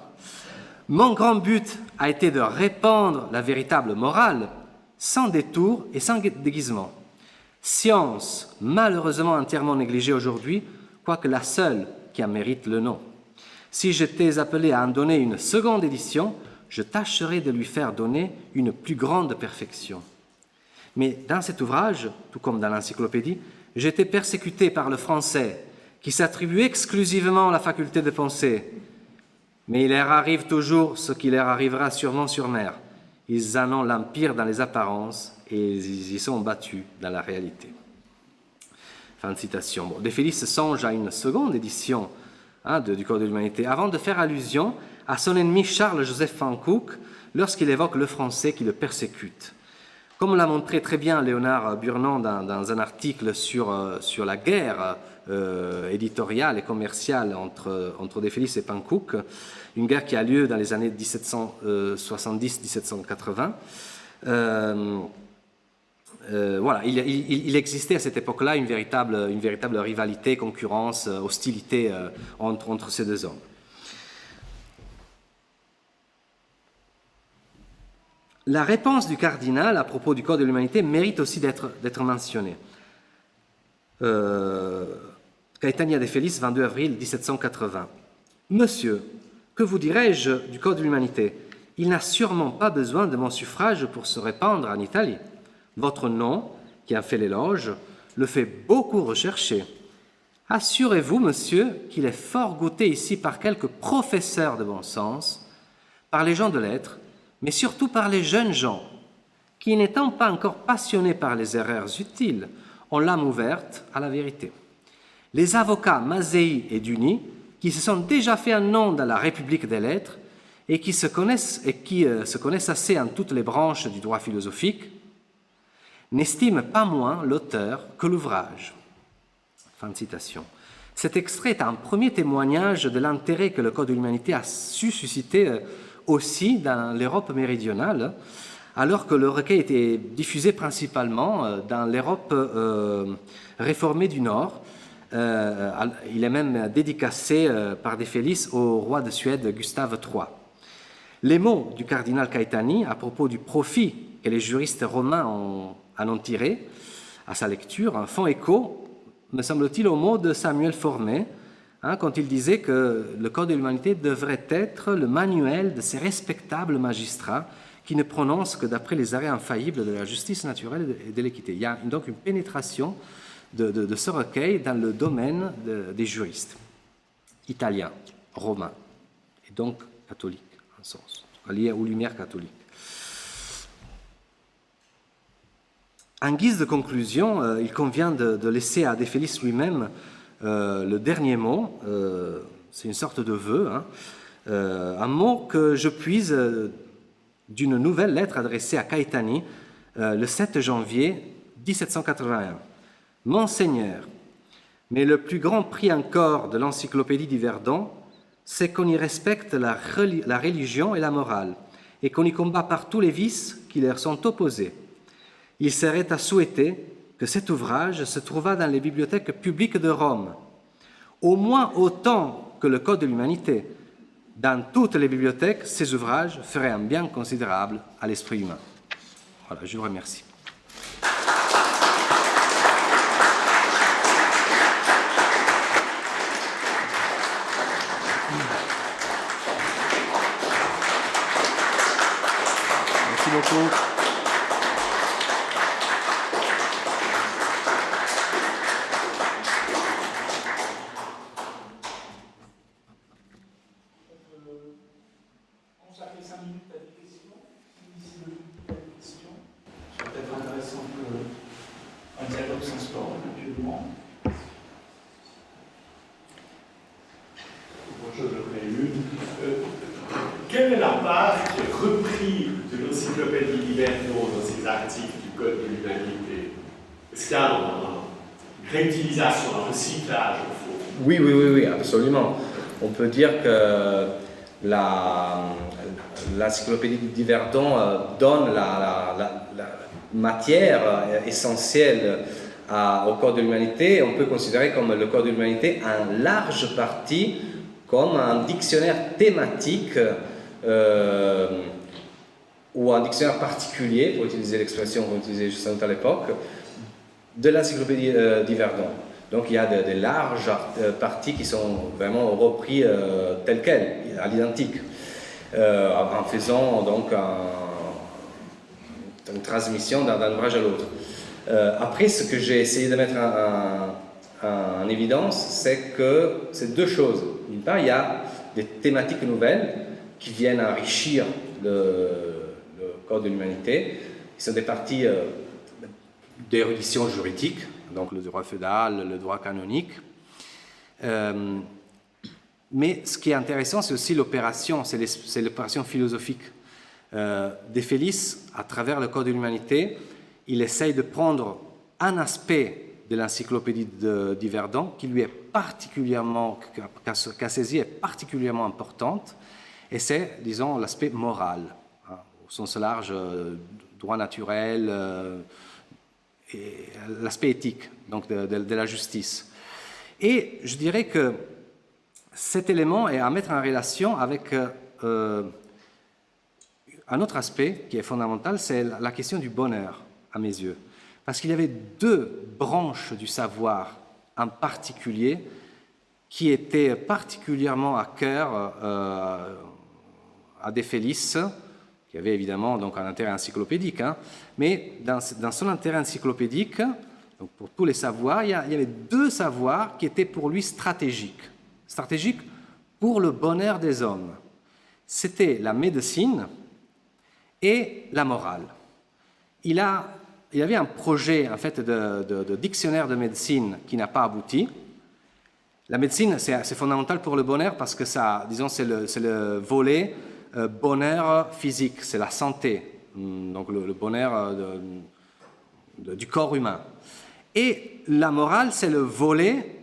Speaker 5: Mon grand but a été de répandre la véritable morale sans détour et sans déguisement. Science, malheureusement entièrement négligée aujourd'hui, quoique la seule qui en mérite le nom. Si j'étais appelé à en donner une seconde édition, je tâcherais de lui faire donner une plus grande perfection. Mais dans cet ouvrage, tout comme dans l'encyclopédie, j'étais persécuté par le français, qui s'attribue exclusivement la faculté de penser. Mais il leur arrive toujours ce qui leur arrivera sûrement sur mer. Ils en ont l'empire dans les apparences et ils y sont battus dans la réalité. Fin de citation. Bon, De Felice songe à une seconde édition du Code de l'humanité, avant de faire allusion à son ennemi Charles-Joseph Pankouk lorsqu'il évoque le français qui le persécute. Comme l'a montré très bien Léonard Burnand dans un article sur la guerre éditoriale et commerciale entre De Felice et Pankouk, une guerre qui a lieu dans les années 1770-1780, voilà, il existait à cette époque-là une véritable rivalité, concurrence, hostilité entre ces deux hommes. La réponse du cardinal à propos du Code de l'humanité mérite aussi d'être mentionnée. Caetani à De Felice, 22 avril 1780. « Monsieur, que vous dirais-je du Code de l'humanité ? Il n'a sûrement pas besoin de mon suffrage pour se répandre en Italie. Votre nom, qui en fait l'éloge, le fait beaucoup rechercher. Assurez-vous, monsieur, qu'il est fort goûté ici par quelques professeurs de bon sens, par les gens de lettres, mais surtout par les jeunes gens, qui, n'étant pas encore passionnés par les erreurs utiles, ont l'âme ouverte à la vérité. Les avocats Mazei et Duny, qui se sont déjà fait un nom dans la République des lettres et qui se connaissent assez en toutes les branches du droit philosophique, n'estiment pas moins l'auteur que l'ouvrage. » Fin de citation. Cet extrait est un premier témoignage de l'intérêt que le Code de l'humanité a su susciter aussi dans l'Europe méridionale, alors que le recueil était diffusé principalement dans l'Europe réformée du Nord. Il est même dédicacé par De Felice au roi de Suède Gustave III. Les mots du cardinal Caetani à propos du profit que les juristes romains en ont tiré à sa lecture font écho, me semble-t-il, aux mots de Samuel Formet, quand il disait que le Code de l'humanité devrait être le manuel de ces respectables magistrats qui ne prononcent que d'après les arrêts infaillibles de la justice naturelle et de l'équité. Il y a donc une pénétration de ce recueil dans le domaine des juristes, italiens, romains, et donc catholiques, en sens, liés aux Lumières catholiques. En guise de conclusion, il convient de laisser à De Felice lui-même le dernier mot, c'est une sorte de vœu, un mot que je puise d'une nouvelle lettre adressée à Caetani le 7 janvier 1781. Monseigneur, mais le plus grand prix encore de l'encyclopédie d'Yverdon, c'est qu'on y respecte la religion et la morale, et qu'on y combat par tous les vices qui leur sont opposés. Il serait à souhaiter que cet ouvrage se trouvât dans les bibliothèques publiques de Rome, au moins autant que le Code de l'humanité. Dans toutes les bibliothèques, ces ouvrages feraient un bien considérable à l'esprit humain. Voilà, je vous remercie. Merci beaucoup.
Speaker 2: Consacrer 5 minutes à des questions. D'ici le début de la question, c'est peut-être intéressant qu'un dialogue s'instaure actuellement.
Speaker 1: Bonjour, je prélude. Quelle est la part qui est reprise de l'encyclopédie d'Yverdon dans ses articles du Code de l'humanité? Est-ce qu'il y a une réutilisation, un recyclage au fond?
Speaker 5: Oui, absolument. On peut dire que l'encyclopédie d'Yverdon donne la matière essentielle au Code de l'humanité. On peut considérer comme le Code de l'humanité en large partie comme un dictionnaire thématique ou un dictionnaire particulier, pour utiliser l'expression qu'on utilisait juste à l'époque, de l'encyclopédie d'Yverdon. Donc il y a des larges parties qui sont vraiment repris telles quelles, à l'identique, en faisant donc une transmission d'un ouvrage à l'autre. Après, ce que j'ai essayé de mettre en évidence, c'est que c'est deux choses. D'une part, il y a des thématiques nouvelles qui viennent enrichir le Code de l'humanité, qui sont des parties d'érudition juridique, donc le droit féodal, le droit canonique. Mais ce qui est intéressant, c'est aussi l'opération, c'est l'opération philosophique. De Félix, à travers le Code de l'humanité, il essaye de prendre un aspect de l'encyclopédie d'Yverdon qui lui est particulièrement, qu'a saisi est particulièrement importante, et c'est, disons, l'aspect moral, hein, au sens large, droit naturel, et l'aspect éthique, donc de la justice. Et je dirais que cet élément est à mettre en relation avec un autre aspect qui est fondamental, c'est la question du bonheur, à mes yeux. Parce qu'il y avait deux branches du savoir en particulier qui étaient particulièrement à cœur à De Félix, qui avait évidemment donc un intérêt encyclopédique, hein, mais dans son intérêt encyclopédique, donc pour tous les savoirs, il y avait deux savoirs qui étaient pour lui stratégiques pour le bonheur des hommes. C'était la médecine et la morale. Il y avait un projet en fait de dictionnaire de médecine qui n'a pas abouti. La médecine, c'est fondamental pour le bonheur parce que ça, disons, c'est le volet bonheur physique, c'est la santé, donc le bonheur du corps humain. Et la morale, c'est le volet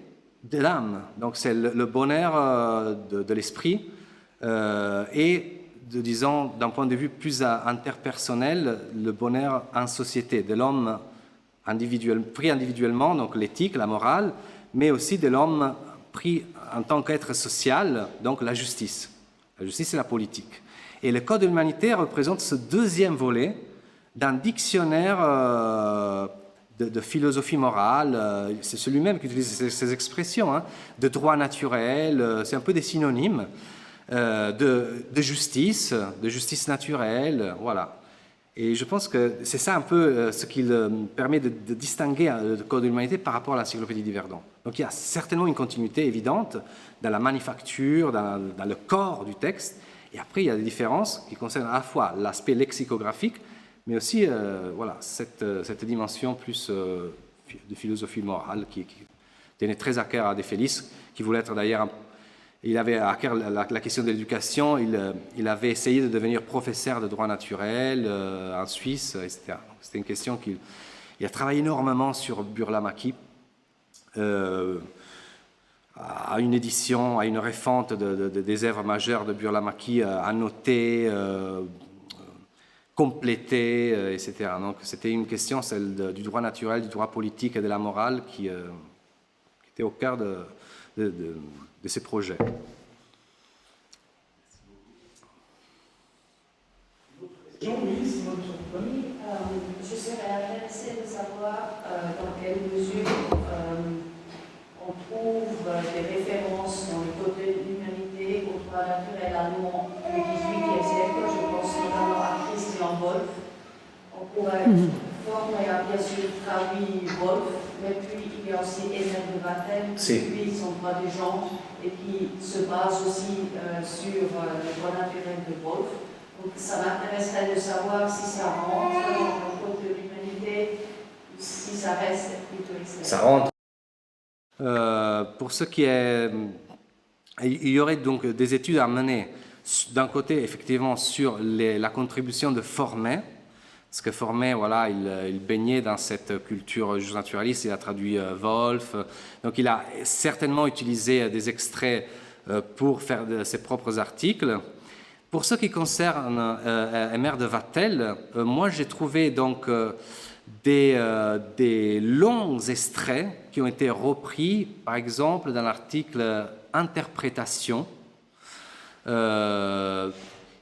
Speaker 5: de l'âme, donc c'est le bonheur de l'esprit et disons, d'un point de vue plus interpersonnel, le bonheur en société, de l'homme pris individuellement, donc l'éthique, la morale, mais aussi de l'homme pris en tant qu'être social, donc la justice. La justice et la politique. Et le Code de l'humanité représente ce deuxième volet d'un dictionnaire de philosophie morale, c'est celui-même qui utilise ces expressions, hein, de droit naturel, c'est un peu des synonymes, de justice naturelle, voilà. Et je pense que c'est ça un peu ce qui permet de distinguer le Code de l'humanité par rapport à l'encyclopédie d'Yverdon. Donc il y a certainement une continuité évidente dans la manufacture, dans le corps du texte, et après il y a des différences qui concernent à la fois l'aspect lexicographique, mais aussi voilà, cette dimension plus de philosophie morale qui tenait très à cœur à De Félix, qui voulait être d'ailleurs... Il avait à cœur la question de l'éducation, il avait essayé de devenir professeur de droit naturel en Suisse, etc. C'était une question Il a travaillé énormément sur Burlamaqui, à une édition, à une refonte des œuvres majeures de Burlamaqui, annotées, complétées, etc. Donc c'était une question, celle du droit naturel, du droit politique et de la morale qui était au cœur de ces projets.
Speaker 6: Je serais intéressée de savoir dans quelle mesure on trouve des références dans le Code de l'humanité au droit naturel allemand du XVIIIe siècle. Je pense notamment à Christian Wolff. On pourrait former à bien sûr traduit Wolff, mais puis il y a aussi Emer de Vattel, qui lui son droit du genre et qui se base aussi sur le droit naturel de Wolff. Donc ça m'intéresserait de savoir si ça rentre dans le Code de l'humanité ou si ça reste plutôt extérieur.
Speaker 5: Ça rentre. Pour ce qui est... Il y aurait donc des études à mener, d'un côté, effectivement, sur la contribution de Formet, parce que Formet, voilà, il baignait dans cette culture naturaliste, il a traduit Wolff, donc il a certainement utilisé des extraits pour faire ses propres articles. Pour ce qui concerne Emer de Vattel, moi j'ai trouvé donc des longs extraits qui ont été repris, par exemple, dans l'article Interprétation. Il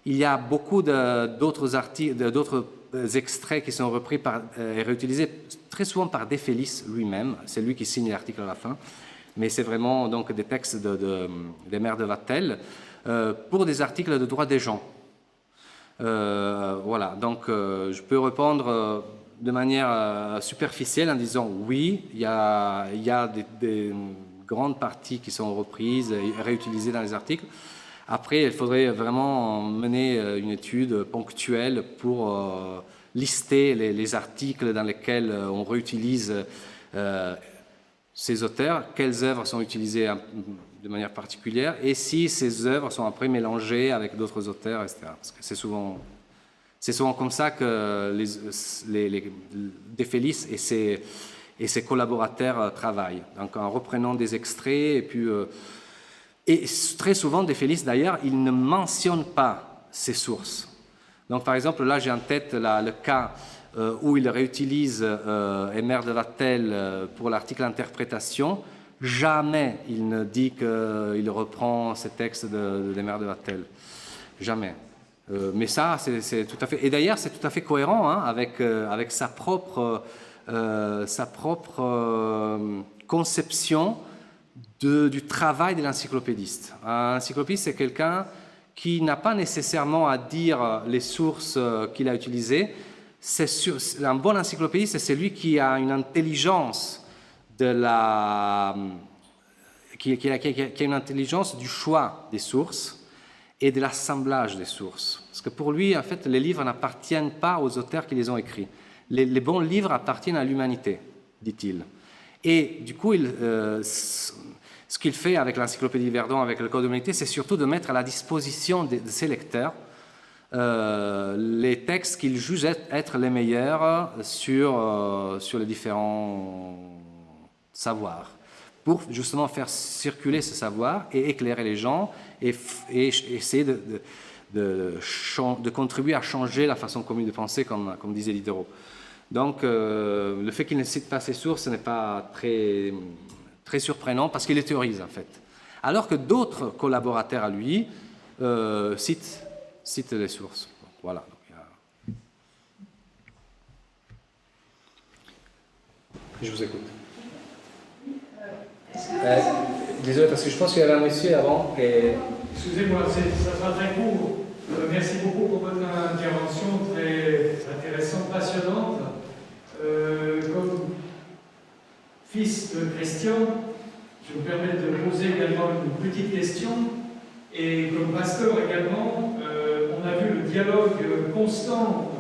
Speaker 5: y a beaucoup d'autres extraits qui sont repris et réutilisés très souvent par De Felice lui-même. C'est lui qui signe l'article à la fin. Mais c'est vraiment donc des textes d'Emer de Vattel pour des articles de droit des gens. Voilà, donc je peux répondre de manière superficielle en disant oui, il y a des grandes parties qui sont reprises et réutilisées dans les articles. Après, il faudrait vraiment mener une étude ponctuelle pour lister les articles dans lesquels on réutilise ces auteurs, quelles œuvres sont utilisées de manière particulière, et si ces œuvres sont après mélangées avec d'autres auteurs, etc. Parce que c'est souvent comme ça que De Felice et ses collaborateurs travaillent. Donc en reprenant des extraits, et très souvent, De Felice d'ailleurs, il ne mentionne pas ses sources. Donc par exemple, là j'ai en tête le cas où il réutilise Emer de Vattel pour l'article Interprétation. Jamais il ne dit qu'il reprend ces textes d'Emer de Vattel. Jamais. Mais ça, c'est tout à fait... Et d'ailleurs, c'est tout à fait cohérent hein, avec sa propre conception du travail de l'encyclopédiste. Un encyclopédiste, c'est quelqu'un qui n'a pas nécessairement à dire les sources qu'il a utilisées. Un bon encyclopédiste, c'est celui qui a une intelligence qui a une intelligence du choix des sources et de l'assemblage des sources. Parce que pour lui, en fait, les livres n'appartiennent pas aux auteurs qui les ont écrits. Les bons livres appartiennent à l'humanité, dit-il. Et du coup, ce qu'il fait avec l'encyclopédie Verdon, avec le Code de l'humanité, c'est surtout de mettre à la disposition de ses lecteurs les textes qu'il juge être les meilleurs sur les différents savoirs, pour justement faire circuler ce savoir et éclairer les gens et essayer de contribuer à changer la façon commune de penser, comme disait Diderot. Donc, le fait qu'il ne cite pas ses sources, ce n'est pas très, très surprenant, parce qu'il les théorise, en fait. Alors que d'autres collaborateurs à lui citent les sources. Donc, voilà. Je vous écoute. Désolé, parce que je pense qu'il y avait un monsieur avant.
Speaker 7: Excusez-moi, ça sera très court. Merci beaucoup pour votre intervention très intéressante, passionnante. Comme fils de Christian, je me permets de poser également une petite question. Et comme pasteur également, on a vu le dialogue constant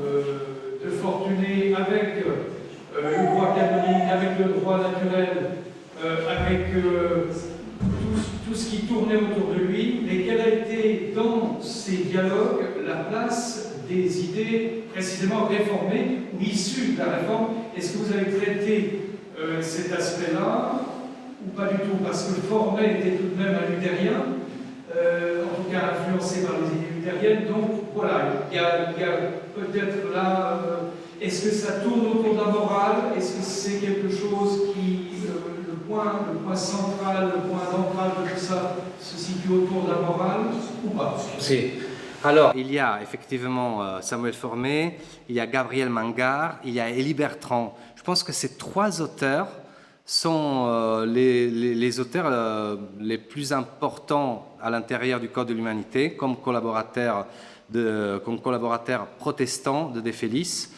Speaker 7: de Fortuné avec le droit canonique, avec le droit naturel, avec tout ce qui tournait autour de lui, et quelle a été dans ces dialogues la place des idées précisément réformées ou issues de la réforme est-ce que vous avez traité cet aspect-là ou pas du tout? Parce que Formet était tout de même un luthérien, en tout cas influencé par les idées luthériennes. Donc voilà, il y a peut-être là, est-ce que ça tourne autour de la morale? Est-ce que c'est quelque chose qui, le point central, le point d'ancrage de tout ça se situe autour de la morale ou pas?
Speaker 5: Si. Alors, il y a effectivement Samuel Formet, il y a Gabriel Mangard, il y a Élie Bertrand. Je pense que ces trois auteurs sont les auteurs les plus importants à l'intérieur du Code de l'Humanité comme collaborateurs protestants de De Felice.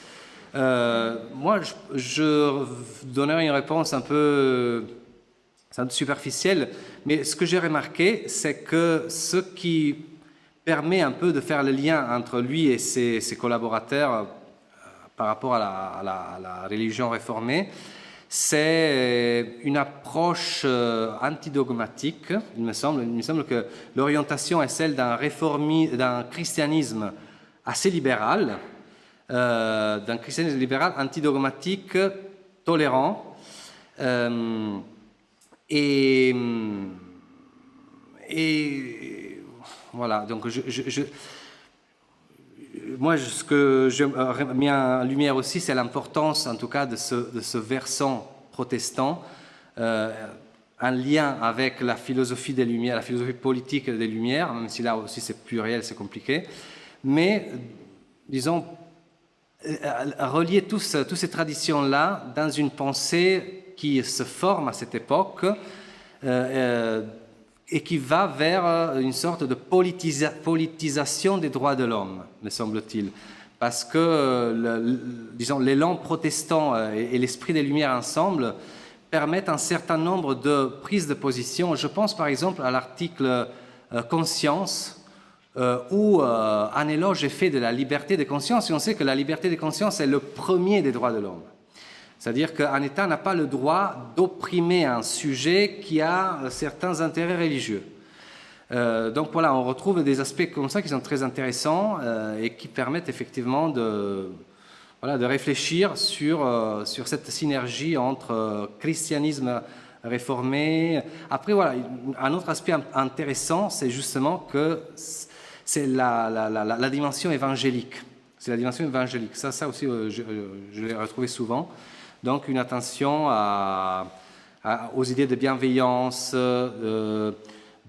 Speaker 5: Moi, je donnerai une réponse un peu superficielle, mais ce que j'ai remarqué, c'est que ce qui permet un peu de faire le lien entre lui et ses collaborateurs par rapport à la religion réformée, c'est une approche antidogmatique, il me semble. Il me semble que l'orientation est celle d'un christianisme assez libéral, antidogmatique, tolérant, et voilà. Donc moi, ce que je mets en lumière aussi, c'est l'importance, en tout cas, de ce versant protestant, en lien avec la philosophie des Lumières, la philosophie politique des Lumières, même si là aussi c'est pluriel, c'est compliqué. Mais, disons, relier toutes ces traditions-là dans une pensée qui se forme à cette époque et qui va vers une sorte de politisation des droits de l'homme, me semble-t-il. Parce que, disons, l'élan protestant et l'esprit des Lumières ensemble permettent un certain nombre de prises de position. Je pense par exemple à l'article conscience, où un éloge est fait de la liberté de conscience, et on sait que la liberté de conscience est le premier des droits de l'homme. C'est-à-dire qu'un État n'a pas le droit d'opprimer un sujet qui a certains intérêts religieux. Donc voilà, on retrouve des aspects comme ça qui sont très intéressants et qui permettent effectivement de réfléchir sur cette synergie entre christianisme réformé. Après, voilà, un autre aspect intéressant, c'est justement que c'est la dimension évangélique. C'est la dimension évangélique. Ça aussi, je l'ai retrouvé souvent. Donc, une attention aux idées de bienveillance, de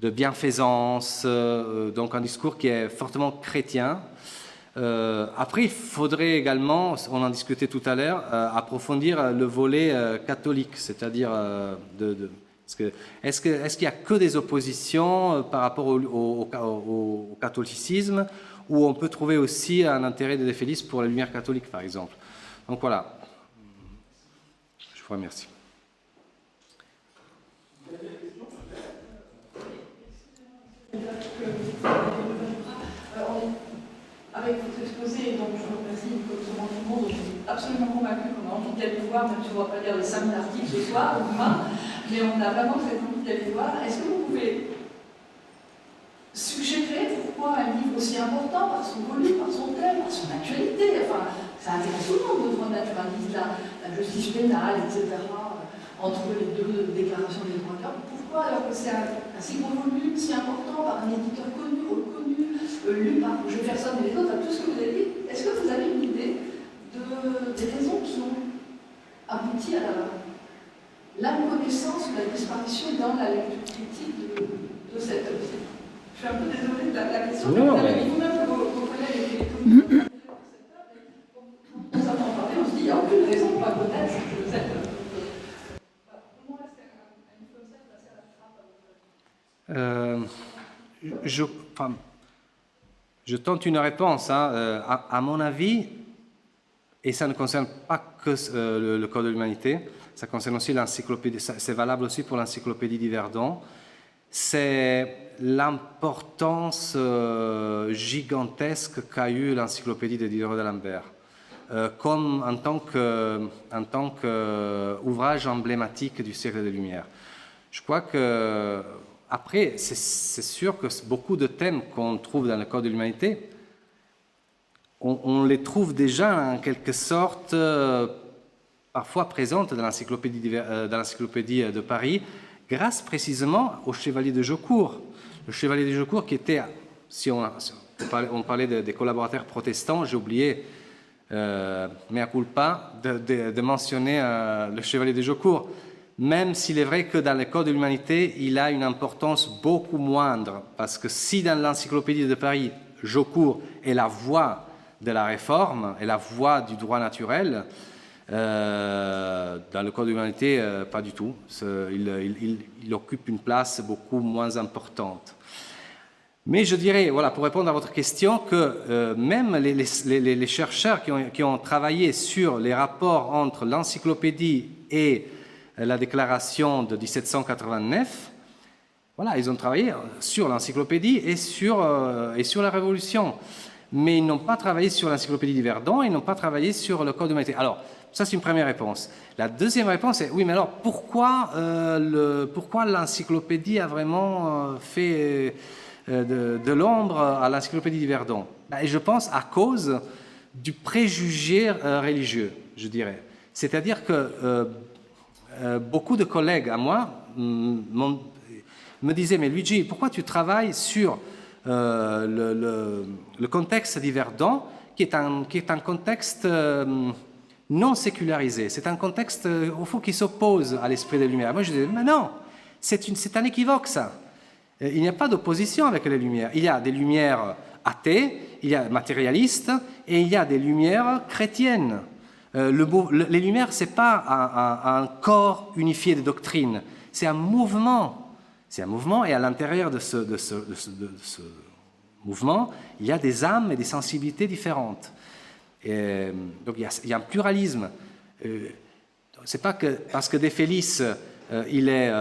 Speaker 5: bienfaisance, donc un discours qui est fortement chrétien. Après, il faudrait également, on en discutait tout à l'heure, approfondir le volet catholique, c'est-à-dire est-ce qu'il n'y a que des oppositions par rapport au catholicisme, ou on peut trouver aussi un intérêt de De Felice pour la lumière catholique, par exemple. Donc voilà. Je vous remercie.
Speaker 6: Avec votre exposé, donc je vous remercie comme tout le monde, je suis absolument convaincue qu'on a envie d'aller voir, même si on ne va pas lire les 5000 articles ce soir ou demain, mais on a vraiment cette envie d'aller voir. Est-ce que vous pouvez suggérer pourquoi un livre aussi important, par son volume, par son thème, par son actualité, enfin, ça intéresse tout le monde de droit naturaliste, la justice pénale, etc., entre les deux déclarations des droits de l'homme. Pourquoi, alors que c'est un si gros volume, si important, par un éditeur connu, reconnu, lu par Jefferson et les autres, tout ce que vous avez dit, est-ce que vous avez une idée des raisons qui ont abouti à l'inconnaissance ou la disparition dans la lecture critique de cette œuvre? Je suis un peu désolée de la question, mais vous avez dit vous-même que vos collègues étaient commis pour cette œuvre, et quand on s'entend parler, on se dit qu'il n'y a aucune raison de ne pas connaître cette œuvre. Comment est-ce qu'un livre comme ça est passé à la trappe à votre avis?
Speaker 5: Je tente une réponse. À mon avis, et ça ne concerne pas que le Code de l'Humanité, ça concerne aussi l'encyclopédie, c'est valable aussi pour l'encyclopédie d'Yverdon, c'est l'importance gigantesque qu'a eu l'encyclopédie de Diderot d'Alembert, comme en tant qu'ouvrage emblématique du siècle des Lumières. Je crois que après, c'est sûr que beaucoup de thèmes qu'on trouve dans le Code de l'Humanité, on les trouve déjà en quelque sorte parfois présente dans l'encyclopédie de Paris, grâce précisément au chevalier de Jaucourt. Le chevalier de Jaucourt qui était, si on parlait des collaborateurs protestants, j'ai oublié, mea culpa, de mentionner le chevalier de Jaucourt, même s'il est vrai que dans le Code de l'humanité, il a une importance beaucoup moindre, parce que si dans l'encyclopédie de Paris, Jaucourt est la voix de la réforme et la voix du droit naturel, dans le Code de l'humanité, pas du tout. Il occupe une place beaucoup moins importante. Mais je dirais, voilà, pour répondre à votre question, que même les chercheurs qui ont travaillé sur les rapports entre l'encyclopédie et la déclaration de 1789, voilà, ils ont travaillé sur l'encyclopédie et sur la Révolution. Mais ils n'ont pas travaillé sur l'encyclopédie d'Yverdon, ils n'ont pas travaillé sur le Code de l'humanité. Alors, ça, c'est une première réponse. La deuxième réponse est, oui, mais alors, pourquoi l'encyclopédie a vraiment fait de l'ombre à l'encyclopédie d'Yverdon? Et je pense à cause du préjugé religieux, je dirais. C'est-à-dire que beaucoup de collègues à moi me disaient, mais Luigi, pourquoi tu travailles sur le contexte d'Yverdon, qui est un contexte non sécularisé. C'est un contexte, au fond, qui s'oppose à l'esprit des Lumières. Moi, je disais, mais non, c'est un équivoque, ça. Il n'y a pas d'opposition avec les Lumières. Il y a des Lumières athées, il y a matérialistes, et il y a des Lumières chrétiennes. Les Lumières, ce n'est pas un corps unifié de doctrine, c'est un mouvement. C'est un mouvement, et à l'intérieur de ce mouvement, il y a des âmes et des sensibilités différentes. Et donc il y a un pluralisme. C'est pas que parce que De Felice il est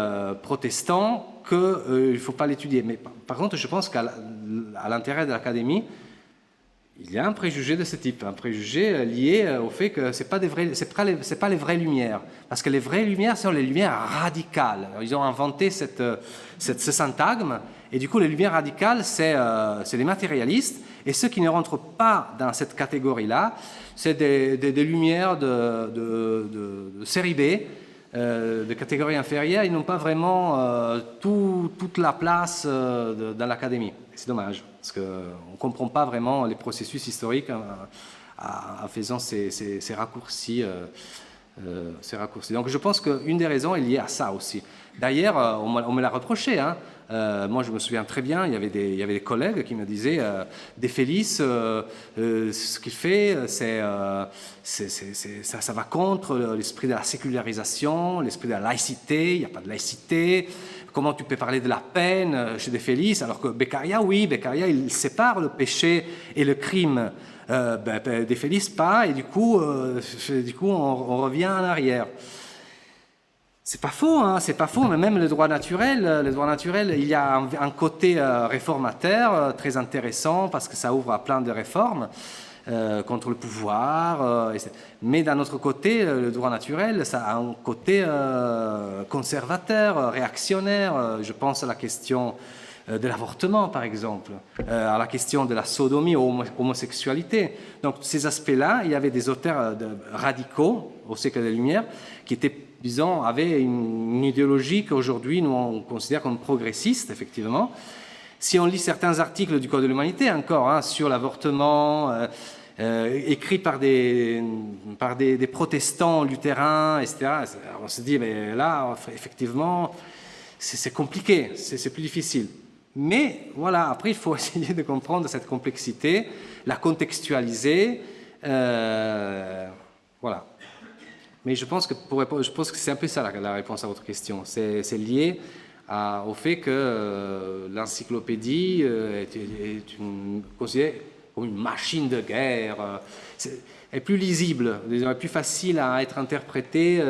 Speaker 5: protestant qu'il ne faut pas l'étudier. Mais par contre, je pense qu'à l'intérieur de l'Académie, il y a un préjugé de ce type, un préjugé lié au fait que c'est pas les vraies lumières, parce que les vraies lumières sont les lumières radicales. Alors, ils ont inventé ce syntagme, et du coup les lumières radicales c'est les matérialistes, et ceux qui ne rentrent pas dans cette catégorie-là, c'est des lumières de série B, de catégorie inférieure. Ils n'ont pas vraiment toute la place dans l'Académie. C'est dommage, parce qu'on ne comprend pas vraiment les processus historiques en faisant ces raccourcis. Donc je pense qu'une des raisons est liée à ça aussi. D'ailleurs, on me l'a reproché. Moi, je me souviens très bien, il y avait des collègues qui me disaient De Felice, ce qu'il fait, ça va contre l'esprit de la sécularisation, l'esprit de la laïcité. Il n'y a pas de laïcité. Comment tu peux parler de la peine chez De Felice, alors que Beccaria, oui, Beccaria, il sépare le péché et le crime. De Felice pas, et du coup on revient en arrière. C'est pas faux, mais même le droit naturel, il y a un côté réformateur très intéressant, parce que ça ouvre à plein de réformes contre le pouvoir, mais d'un autre côté, le droit naturel, ça a un côté conservateur, réactionnaire. Je pense à la question de l'avortement, par exemple, à la question de la sodomie ou homosexualité. Donc, ces aspects-là, il y avait des auteurs radicaux au siècle des Lumières qui étaient, disons, avaient une idéologie qu'aujourd'hui nous on considère comme progressiste, effectivement. Si on lit certains articles du Code de l'humanité, encore, sur l'avortement, écrits par des protestants luthérains, etc., on se dit, mais là, effectivement, c'est compliqué, c'est plus difficile. Mais voilà, après, il faut essayer de comprendre cette complexité, la contextualiser, voilà. Mais je pense que c'est un peu ça la réponse à votre question. C'est lié au fait que l'encyclopédie est considérée comme une machine de guerre, est plus lisible, plus facile à être interprétée.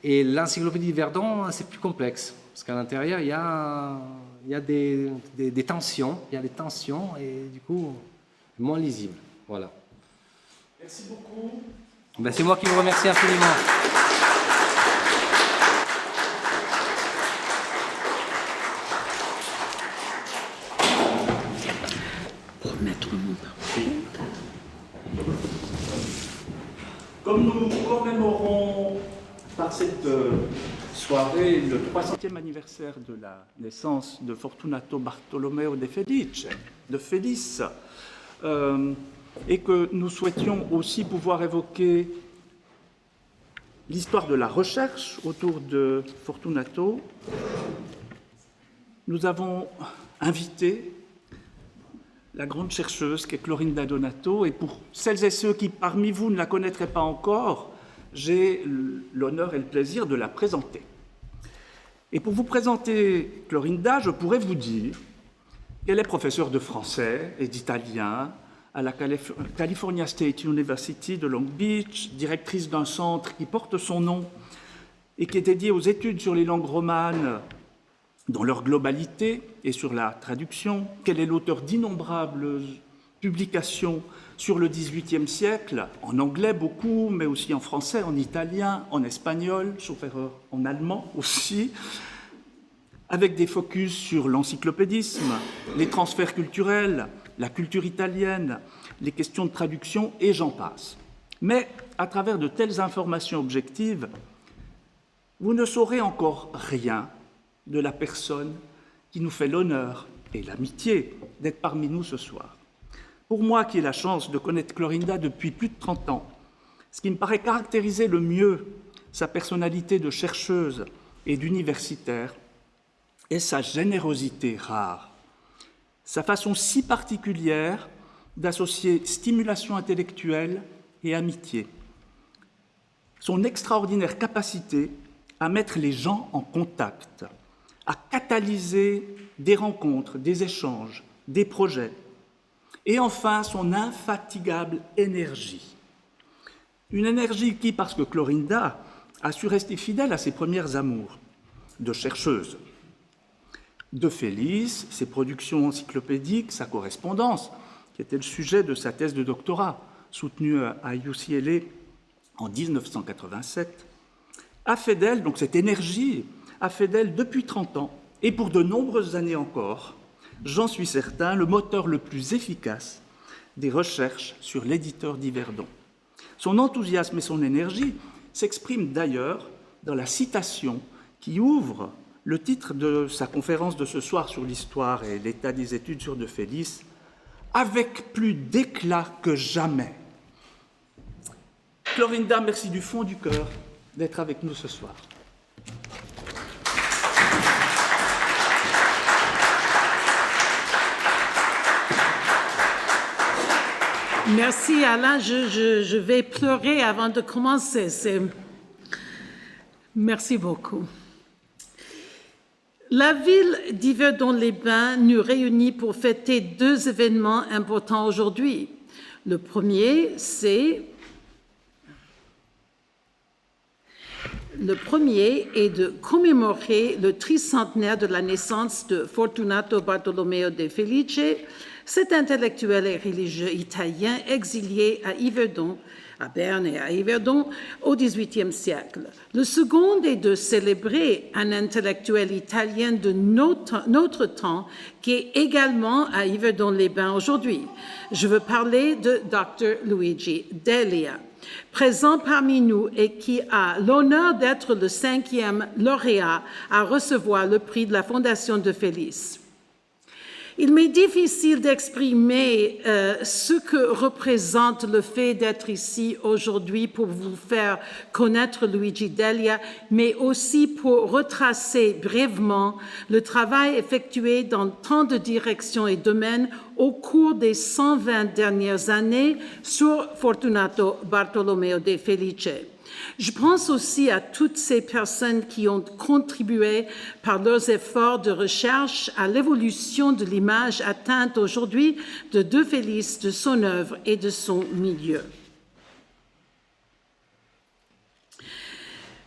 Speaker 5: Et l'encyclopédie d'Yverdon, c'est plus complexe, parce qu'à l'intérieur, il y a des tensions, et du coup, moins lisible. Voilà.
Speaker 2: Merci beaucoup.
Speaker 5: C'est moi qui vous remercie infiniment.
Speaker 8: Pour mettre mon parfum.
Speaker 2: Comme nous commémorons par cette soirée, le 300e anniversaire de la naissance de Fortunato Bartolomeo de Felice, et que nous souhaitions aussi pouvoir évoquer l'histoire de la recherche autour de Fortunato, nous avons invité la grande chercheuse qu'est Clorinda Donato, et pour celles et ceux qui parmi vous ne la connaîtraient pas encore, j'ai l'honneur et le plaisir de la présenter. Et pour vous présenter Clorinda, je pourrais vous dire qu'elle est professeure de français et d'italien à la California State University de Long Beach, directrice d'un centre qui porte son nom et qui est dédié aux études sur les langues romanes dans leur globalité et sur la traduction, qu'elle est l'auteur d'innombrables publications sur le XVIIIe siècle, en anglais beaucoup, mais aussi en français, en italien, en espagnol, sauf erreur en allemand aussi, avec des focus sur l'encyclopédisme, les transferts culturels, la culture italienne, les questions de traduction, et j'en passe. Mais à travers de telles informations objectives, vous ne saurez encore rien de la personne qui nous fait l'honneur et l'amitié d'être parmi nous ce soir. Pour moi, qui ai la chance de connaître Clorinda depuis plus de 30 ans, ce qui me paraît caractériser le mieux sa personnalité de chercheuse et d'universitaire est sa générosité rare, sa façon si particulière d'associer stimulation intellectuelle et amitié, son extraordinaire capacité à mettre les gens en contact, à catalyser des rencontres, des échanges, des projets, et enfin son infatigable énergie. Une énergie qui, parce que Clorinda a su rester fidèle à ses premières amours de chercheuse, de Felice, ses productions encyclopédiques, sa correspondance, qui était le sujet de sa thèse de doctorat, soutenue à UCLA en 1987, a fait d'elle, donc cette énergie, a fait d'elle depuis 30 ans, et pour de nombreuses années encore, j'en suis certain, le moteur le plus efficace des recherches sur l'éditeur d'Yverdon. Son enthousiasme et son énergie s'expriment d'ailleurs dans la citation qui ouvre le titre de sa conférence de ce soir sur l'histoire et l'état des études sur De Felice, avec plus d'éclat que jamais. Clorinda, merci du fond du cœur d'être avec nous ce soir.
Speaker 8: Merci Alain, je vais pleurer avant de commencer. Merci beaucoup. La ville d'Yverdon-les-Bains nous réunit pour fêter deux événements importants aujourd'hui. Le premier, est de commémorer le tricentenaire de la naissance de Fortunato Bartolomeo de Felice, cet intellectuel et religieux italien exilé à Yverdon, à Berne et à Yverdon, au XVIIIe siècle. Le second est de célébrer un intellectuel italien de notre temps qui est également à Yverdon-les-Bains aujourd'hui. Je veux parler de Dr. Luigi Delia, présent parmi nous et qui a l'honneur d'être le 5e lauréat à recevoir le prix de la Fondation de Felice. Il m'est difficile d'exprimer ce que représente le fait d'être ici aujourd'hui pour vous faire connaître Luigi Delia, mais aussi pour retracer brièvement le travail effectué dans tant de directions et domaines au cours des 120 dernières années sur Fortunato Bartolomeo de Felice. Je pense aussi à toutes ces personnes qui ont contribué par leurs efforts de recherche à l'évolution de l'image atteinte aujourd'hui de De Felice, de son œuvre et de son milieu.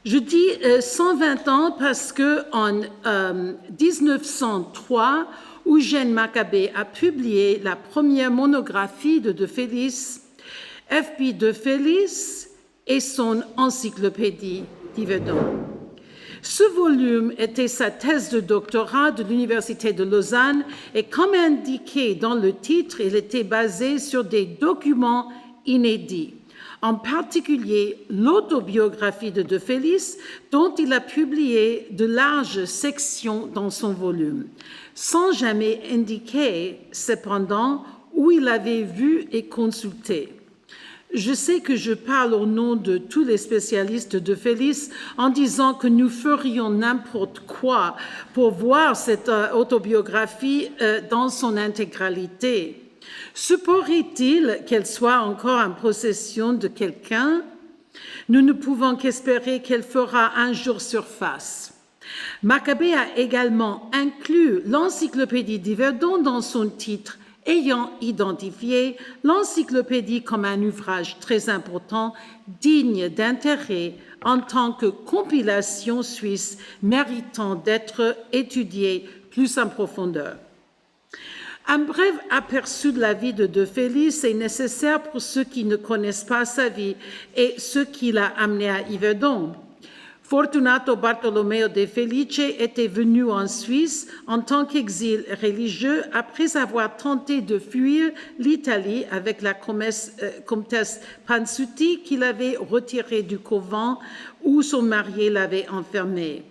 Speaker 8: Je dis 120 ans parce qu'en 1903, Eugène Maccabée a publié la première monographie de Felice, F.B. De Felice, et son encyclopédie d'Yverdon. Ce volume était sa thèse de doctorat de l'Université de Lausanne et comme indiqué dans le titre, il était basé sur des documents inédits. en particulier l'autobiographie de De Felice, dont il a publié de larges sections dans son volume, sans jamais indiquer cependant où il avait vu et consulté. Je sais que je parle au nom de tous les spécialistes de Felice en disant que nous ferions n'importe quoi pour voir cette autobiographie dans son intégralité. Se pourrait-il qu'elle soit encore en possession de quelqu'un? Nous ne pouvons qu'espérer qu'elle fera un jour surface. Maccabée a également inclus l'encyclopédie d'Yverdon dans son titre, ayant identifié l'encyclopédie comme un ouvrage très important, digne d'intérêt en tant que compilation suisse méritant d'être étudiée plus en profondeur. Un bref aperçu de la vie de De Felice est nécessaire pour ceux qui ne connaissent pas sa vie et ce qui l'a amené à Yverdon. Fortunato Bartolomeo de Felice était venu en Suisse en tant qu'exil religieux après avoir tenté de fuir l'Italie avec la comtesse Pansuti qui l'avait retiré du couvent où son mari l'avait enfermé.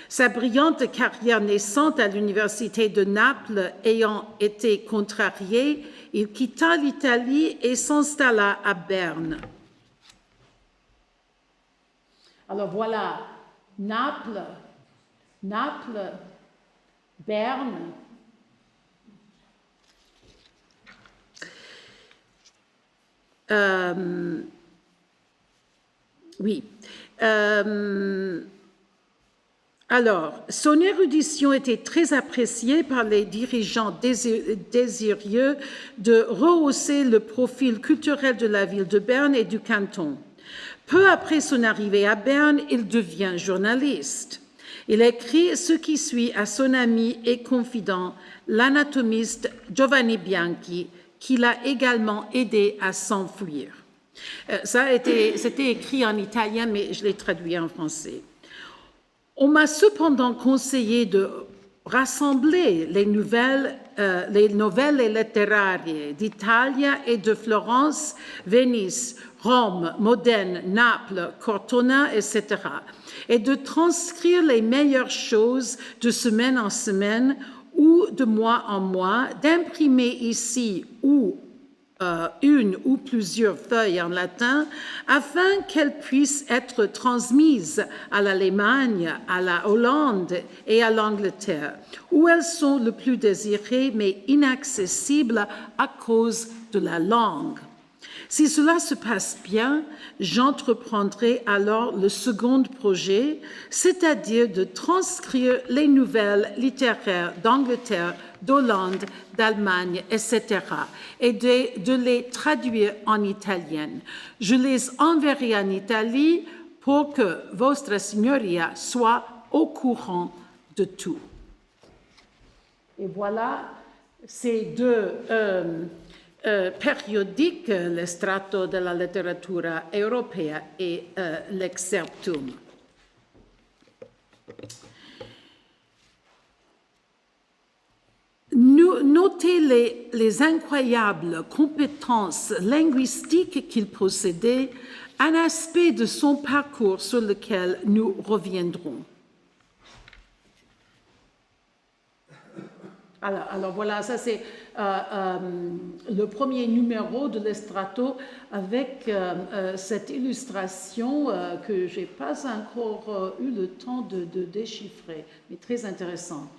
Speaker 8: Sa brillante carrière naissante à l'université de Naples ayant été contrariée, il quitta l'Italie et s'installa à Berne. Alors voilà, Naples, Berne. Oui. Alors, son érudition était très appréciée par les dirigeants désireux de rehausser le profil culturel de la ville de Berne et du canton. Peu après son arrivée à Berne, il devient journaliste. Il écrit ce qui suit à son ami et confident, l'anatomiste Giovanni Bianchi, qui l'a également aidé à s'enfuir. C'était écrit en italien, mais je l'ai traduit en français. On m'a cependant conseillé de rassembler les novelle letterarie d'Italie et de Florence, Venise, Rome, Modène, Naples, Cortona, etc., et de transcrire les meilleures choses de semaine en semaine ou de mois en mois, d'imprimer ici une ou plusieurs feuilles en latin afin qu'elles puissent être transmises à l'Allemagne, à la Hollande et à l'Angleterre, où elles sont le plus désirées mais inaccessibles à cause de la langue. Si cela se passe bien, j'entreprendrai alors le second projet, c'est-à-dire de transcrire les nouvelles littéraires d'Angleterre, d'Hollande, d'Allemagne, etc., et de les traduire en italien. Je les enverrai en Italie pour que Vostra Signoria soit au courant de tout. Et voilà ces deux périodiques, l'Estratto della letteratura europea et l'Excerptum. Notez les incroyables compétences linguistiques qu'il possédait, un aspect de son parcours sur lequel nous reviendrons. Alors voilà, ça c'est le premier numéro de l'Estratto avec cette illustration que je n'ai pas encore eu le temps de déchiffrer, mais très intéressant.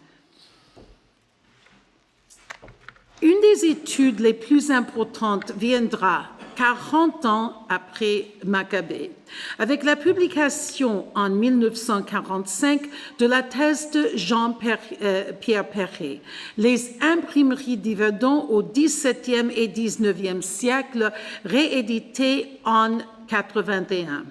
Speaker 8: Une des études les plus importantes viendra 40 ans après Maccabée, avec la publication en 1945 de la thèse de Jean-Pierre Perret, Les imprimeries d'Yverdon au XVIIe et XIXe siècle, réédité en 1981.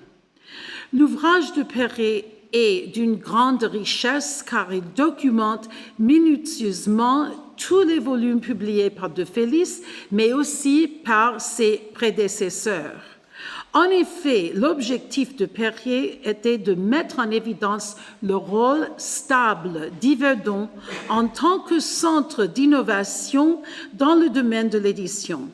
Speaker 8: L'ouvrage de Perret est d'une grande richesse car il documente minutieusement tous les volumes publiés par De Felice, mais aussi par ses prédécesseurs. En effet, l'objectif de Perret était de mettre en évidence le rôle stable d'Yverdon en tant que centre d'innovation dans le domaine de l'édition.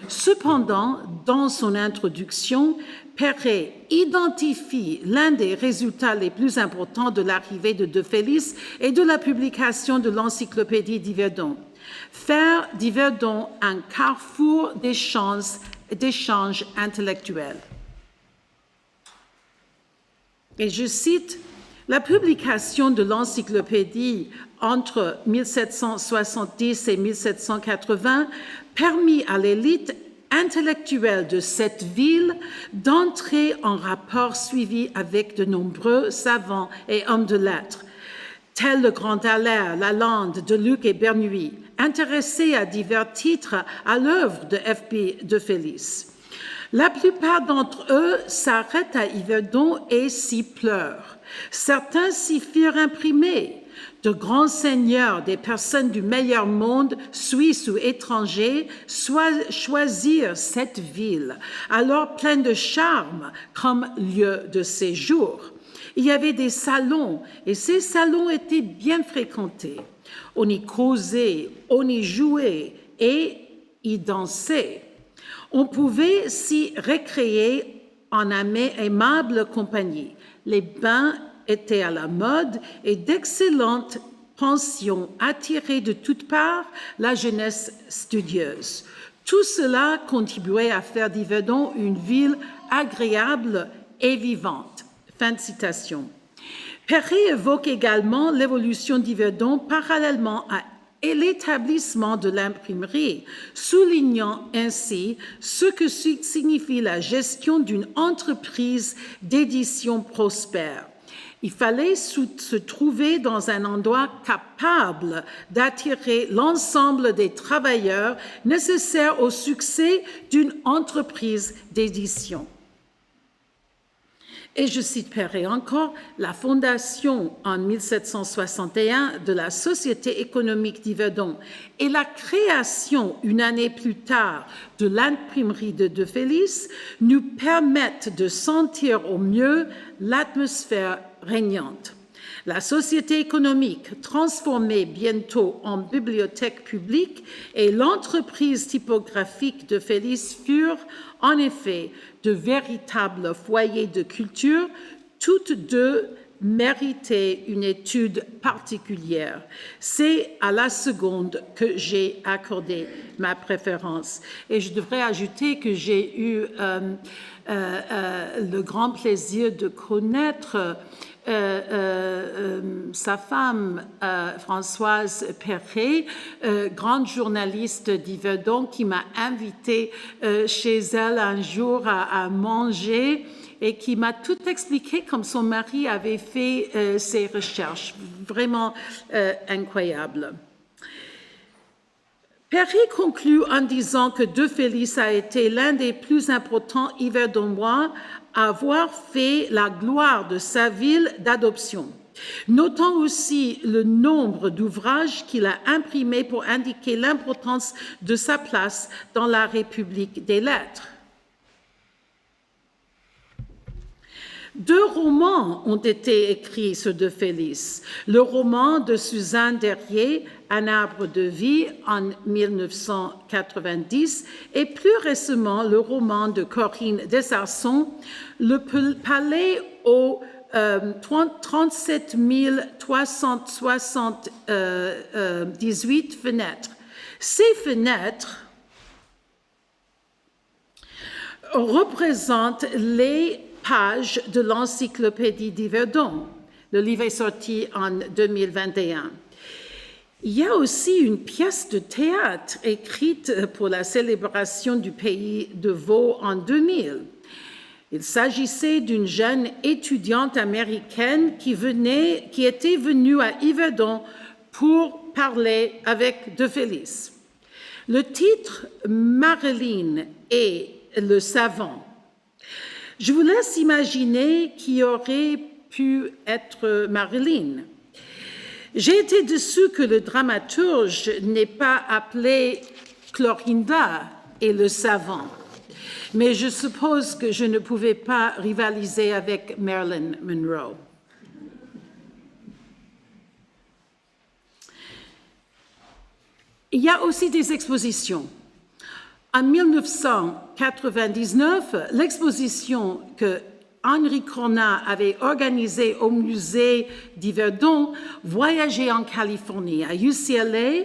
Speaker 8: Cependant, dans son introduction, Perret identifie l'un des résultats les plus importants de l'arrivée de Félix et de la publication de l'encyclopédie d'Yverdon. Faire d'Yverdon un carrefour d'échanges intellectuels. Et je cite, « La publication de l'encyclopédie entre 1770 et 1780 permit à l'élite intellectuelle de cette ville d'entrer en rapport suivi avec de nombreux savants et hommes de lettres, tels le grand Dallaire, Lalande, Deluc et Bernuy, intéressés à divers titres à l'œuvre de F.B. de Félix. La plupart d'entre eux s'arrêtent à Yverdon et s'y pleurent. Certains s'y firent imprimer. De grands seigneurs, des personnes du meilleur monde, suisses ou étrangers, choisirent cette ville, alors pleine de charme, comme lieu de séjour. Il y avait des salons, et ces salons étaient bien fréquentés. On y causait, on y jouait et y dansait. On pouvait s'y récréer en aimable compagnie. Les bains étaient à la mode et d'excellentes pensions attiraient de toutes parts la jeunesse studieuse. Tout cela contribuait à faire d'Yverdon une ville agréable et vivante. » Fin de citation. Perret évoque également l'évolution d'Yverdon parallèlement à l'établissement de l'imprimerie, soulignant ainsi ce que signifie la gestion d'une entreprise d'édition prospère. Il fallait se trouver dans un endroit capable d'attirer l'ensemble des travailleurs nécessaires au succès d'une entreprise d'édition. Et je cite Perret encore, la fondation en 1761 de la Société économique d'Yverdon et la création une année plus tard de l'imprimerie de Félix nous permettent de sentir au mieux l'atmosphère régnante. La Société économique, transformée bientôt en bibliothèque publique, et l'entreprise typographique de Félix furent en effet de véritables foyers de culture, toutes deux méritaient une étude particulière. C'est à la seconde que j'ai accordé ma préférence. Et je devrais ajouter que j'ai eu le grand plaisir de connaître sa femme, Françoise Perret, grande journaliste d'Yverdon, qui m'a invitée chez elle un jour à manger et qui m'a tout expliqué comme son mari avait fait ses recherches. Vraiment incroyable. Perret conclut en disant que De Félix a été l'un des plus importants Yverdonois à avoir fait la gloire de sa ville d'adoption. Notons aussi le nombre d'ouvrages qu'il a imprimés pour indiquer l'importance de sa place dans la République des lettres. 2 romans ont été écrits sur De Félix. Le roman de Suzanne Derrier, Un arbre de vie, en 1990, et plus récemment le roman de Corinne Desarçons, Le palais aux 37 378 fenêtres. Ces fenêtres représentent les pages de l'encyclopédie d'Yverdon. Le livre est sorti en 2021. Il y a aussi une pièce de théâtre écrite pour la célébration du Pays de Vaud en 2000. Il s'agissait d'une jeune étudiante américaine qui était venue à Yverdon pour parler avec De Félix. Le titre « Marilyn et le savant ». Je vous laisse imaginer qui aurait pu être Marilyn. J'ai été déçue que le dramaturge n'ait pas appelé Clorinda et le savant, mais je suppose que je ne pouvais pas rivaliser avec Marilyn Monroe. Il y a aussi des expositions. En 1999, l'exposition que Henri Cronat avait organisée au musée d'Yverdon voyageait en Californie, à UCLA,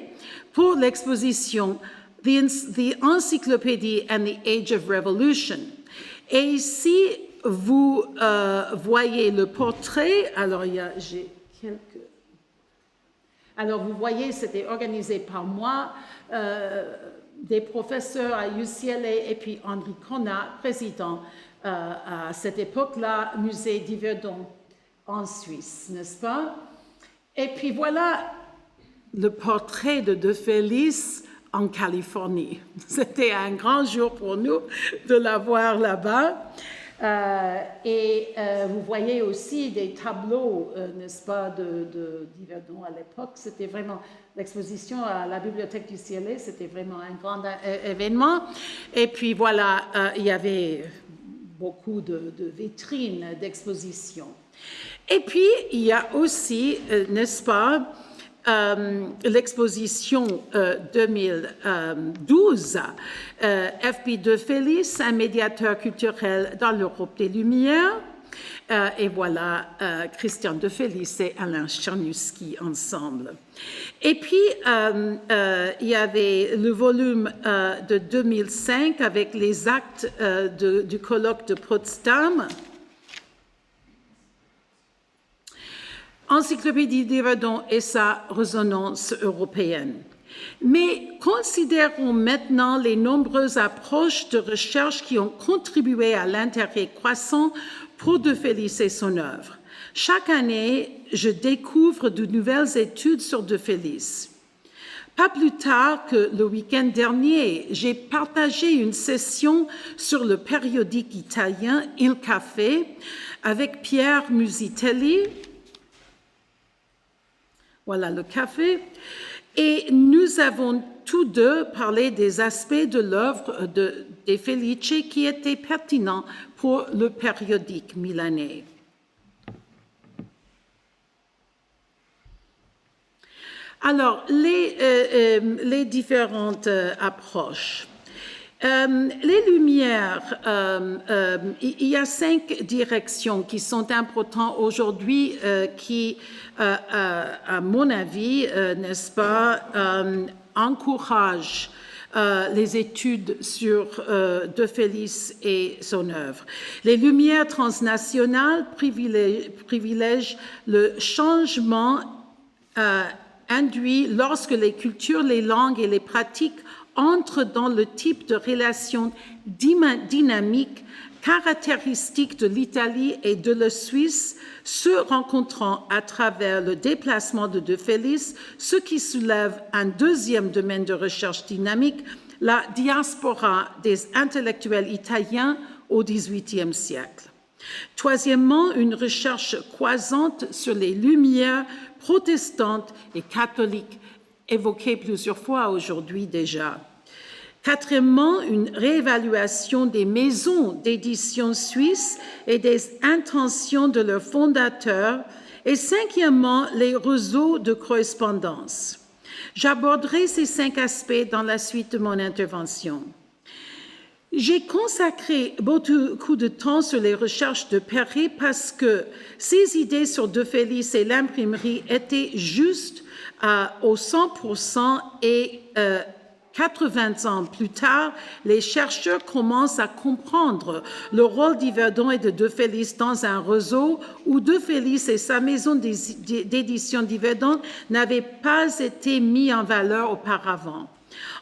Speaker 8: pour l'exposition The Encyclopedia and the Age of Revolution. Et ici, vous voyez le portrait. Alors, j'ai quelques... Alors, vous voyez, c'était organisé par moi, des professeurs à UCLA et puis Henri Cronat, président à cette époque-là, musée d'Yverdon en Suisse, n'est-ce pas? Et puis voilà le portrait de Félix en Californie. C'était un grand jour pour nous de la voir là-bas. Vous voyez aussi des tableaux, n'est-ce pas, d'Yverdon à l'époque. C'était vraiment l'exposition à la bibliothèque du CLA, c'était vraiment un grand événement. Et puis voilà, il y avait beaucoup de vitrines d'exposition. Et puis, il y a aussi, n'est-ce pas, l'exposition 2012, F.B. de Félix, un médiateur culturel dans l'Europe des Lumières. Et voilà, Christian de Félix et Alain Czarnowski ensemble. Et puis, il y avait le volume de 2005 avec les actes du colloque de Potsdam. Encyclopédie d'Yverdon et sa résonance européenne. Mais considérons maintenant les nombreuses approches de recherche qui ont contribué à l'intérêt croissant pour de Félix et son œuvre. Chaque année, je découvre de nouvelles études sur de Félix. Pas plus tard que le week-end dernier, j'ai partagé une session sur le périodique italien Il Café avec Pierre Musitelli. Voilà le café. Et nous avons tous deux parlé des aspects de l'œuvre de Felice qui étaient pertinents pour le périodique milanais. Alors, les différentes approches. Les Lumières, il y a 5 directions qui sont importantes aujourd'hui qui, à mon avis, n'est-ce pas, encouragent les études sur de Félix et son œuvre. Les Lumières transnationales privilègent le changement induit lorsque les cultures, les langues et les pratiques entrent dans le type de relation dynamique caractéristique de l'Italie et de la Suisse, se rencontrant à travers le déplacement de Félix, ce qui soulève un deuxième domaine de recherche dynamique, la diaspora des intellectuels italiens au XVIIIe siècle. Troisièmement, une recherche croissante sur les Lumières protestantes et catholiques, évoquées plusieurs fois aujourd'hui déjà. Quatrièmement, une réévaluation des maisons d'édition suisses et des intentions de leurs fondateurs. Et cinquièmement, les réseaux de correspondance. J'aborderai ces 5 aspects dans la suite de mon intervention. J'ai consacré beaucoup de temps sur les recherches de Perret parce que ses idées sur De Félix et l'imprimerie étaient justes au 100% et 80 ans plus tard, les chercheurs commencent à comprendre le rôle d'Yverdon et de De Félix dans un réseau où De Félix et sa maison d'édition d'Yverdon n'avaient pas été mis en valeur auparavant.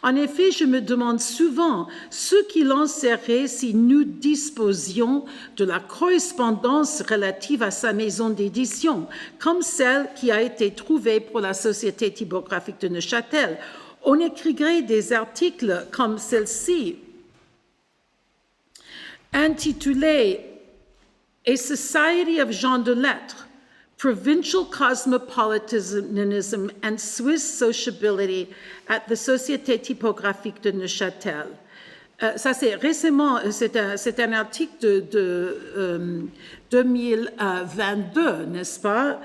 Speaker 8: En effet, je me demande souvent ce qu'il en serait si nous disposions de la correspondance relative à sa maison d'édition, comme celle qui a été trouvée pour la Société typographique de Neuchâtel. On écrirait des articles comme celle-ci, intitulés « A Society of gens de lettres, Provincial Cosmopolitanism and Swiss Sociability at the Société typographique de Neuchâtel ». Ça, c'est récemment, c'est un article de 2022, n'est-ce pas?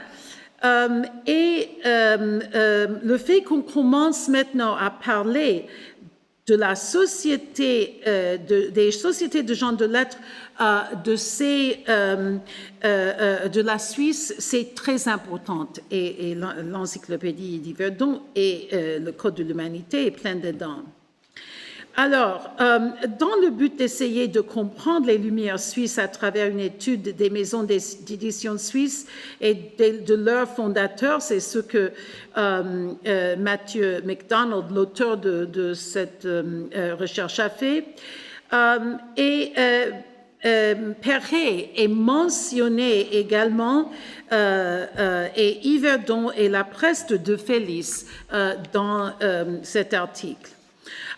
Speaker 8: Le fait qu'on commence maintenant à parler de la société, des sociétés de gens de lettres de la Suisse, c'est très important. Et l'encyclopédie d'Yverdon et le Code de l'humanité est plein dedans. Alors, dans le but d'essayer de comprendre les Lumières suisses à travers une étude des maisons d'édition suisses et de leurs fondateurs, c'est ce que Matthew MacDonald, l'auteur de cette recherche, a fait. Perret est mentionné également et Yverdon et la presse de Félix dans cet article.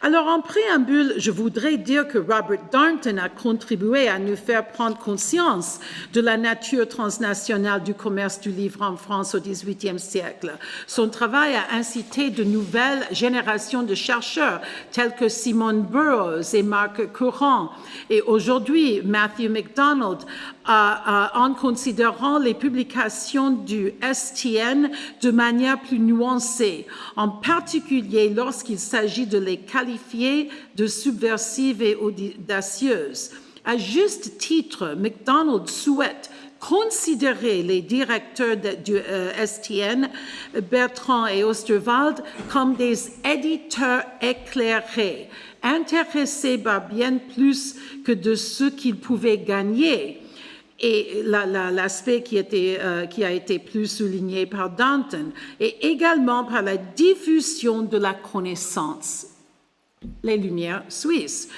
Speaker 8: Alors, en préambule, je voudrais dire que Robert Darnton a contribué à nous faire prendre conscience de la nature transnationale du commerce du livre en France au XVIIIe siècle. Son travail a incité de nouvelles générations de chercheurs tels que Simon Burroughs et Marc Courant. Et aujourd'hui, Matthew MacDonald, en considérant les publications du STN de manière plus nuancée, en particulier lorsqu'il s'agit de les qualifier de subversives et audacieuses. À juste titre, MacDonald souhaite considérer les directeurs du STN, Bertrand et Osterwald, comme des éditeurs éclairés, intéressés par bien plus que de ce qu'ils pouvaient gagner. Et l'aspect qui a été plus souligné par Darnton, et également par la diffusion de la connaissance, les Lumières suisses.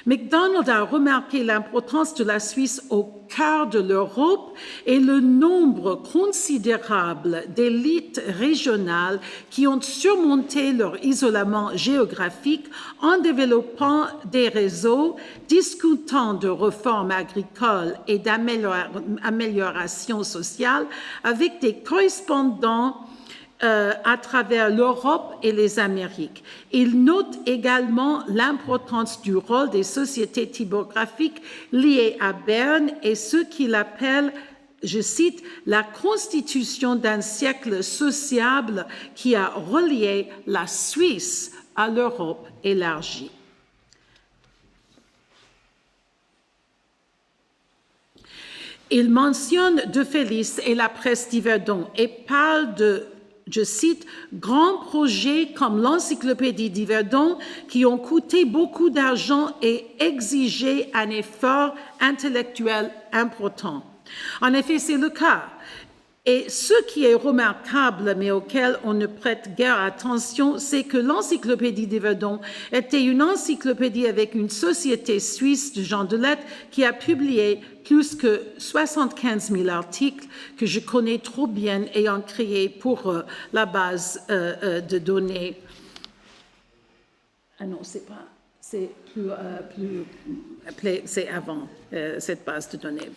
Speaker 8: MacDonald a remarqué l'importance de la Suisse au cœur de l'Europe et le nombre considérable d'élites régionales qui ont surmonté leur isolement géographique en développant des réseaux, discutant de réformes agricoles et d'amélioration sociale avec des correspondants à travers l'Europe et les Amériques. Il note également l'importance du rôle des sociétés typographiques liées à Berne et ce qu'il appelle, je cite, la constitution d'un siècle sociable qui a relié la Suisse à l'Europe élargie. Il mentionne De Félix et la presse d'Yverdon et parle de, je cite, grands projets comme l'encyclopédie d'Yverdon qui ont coûté beaucoup d'argent et exigé un effort intellectuel important. En effet, c'est le cas. Et ce qui est remarquable, mais auquel on ne prête guère attention, c'est que l'encyclopédie d'Yverdon était une encyclopédie avec une société suisse de gens de lettres qui a publié plus que 75 000 articles que je connais trop bien ayant créé pour la base de données. Ah non, c'est pas, c'est c'est avant cette base de données.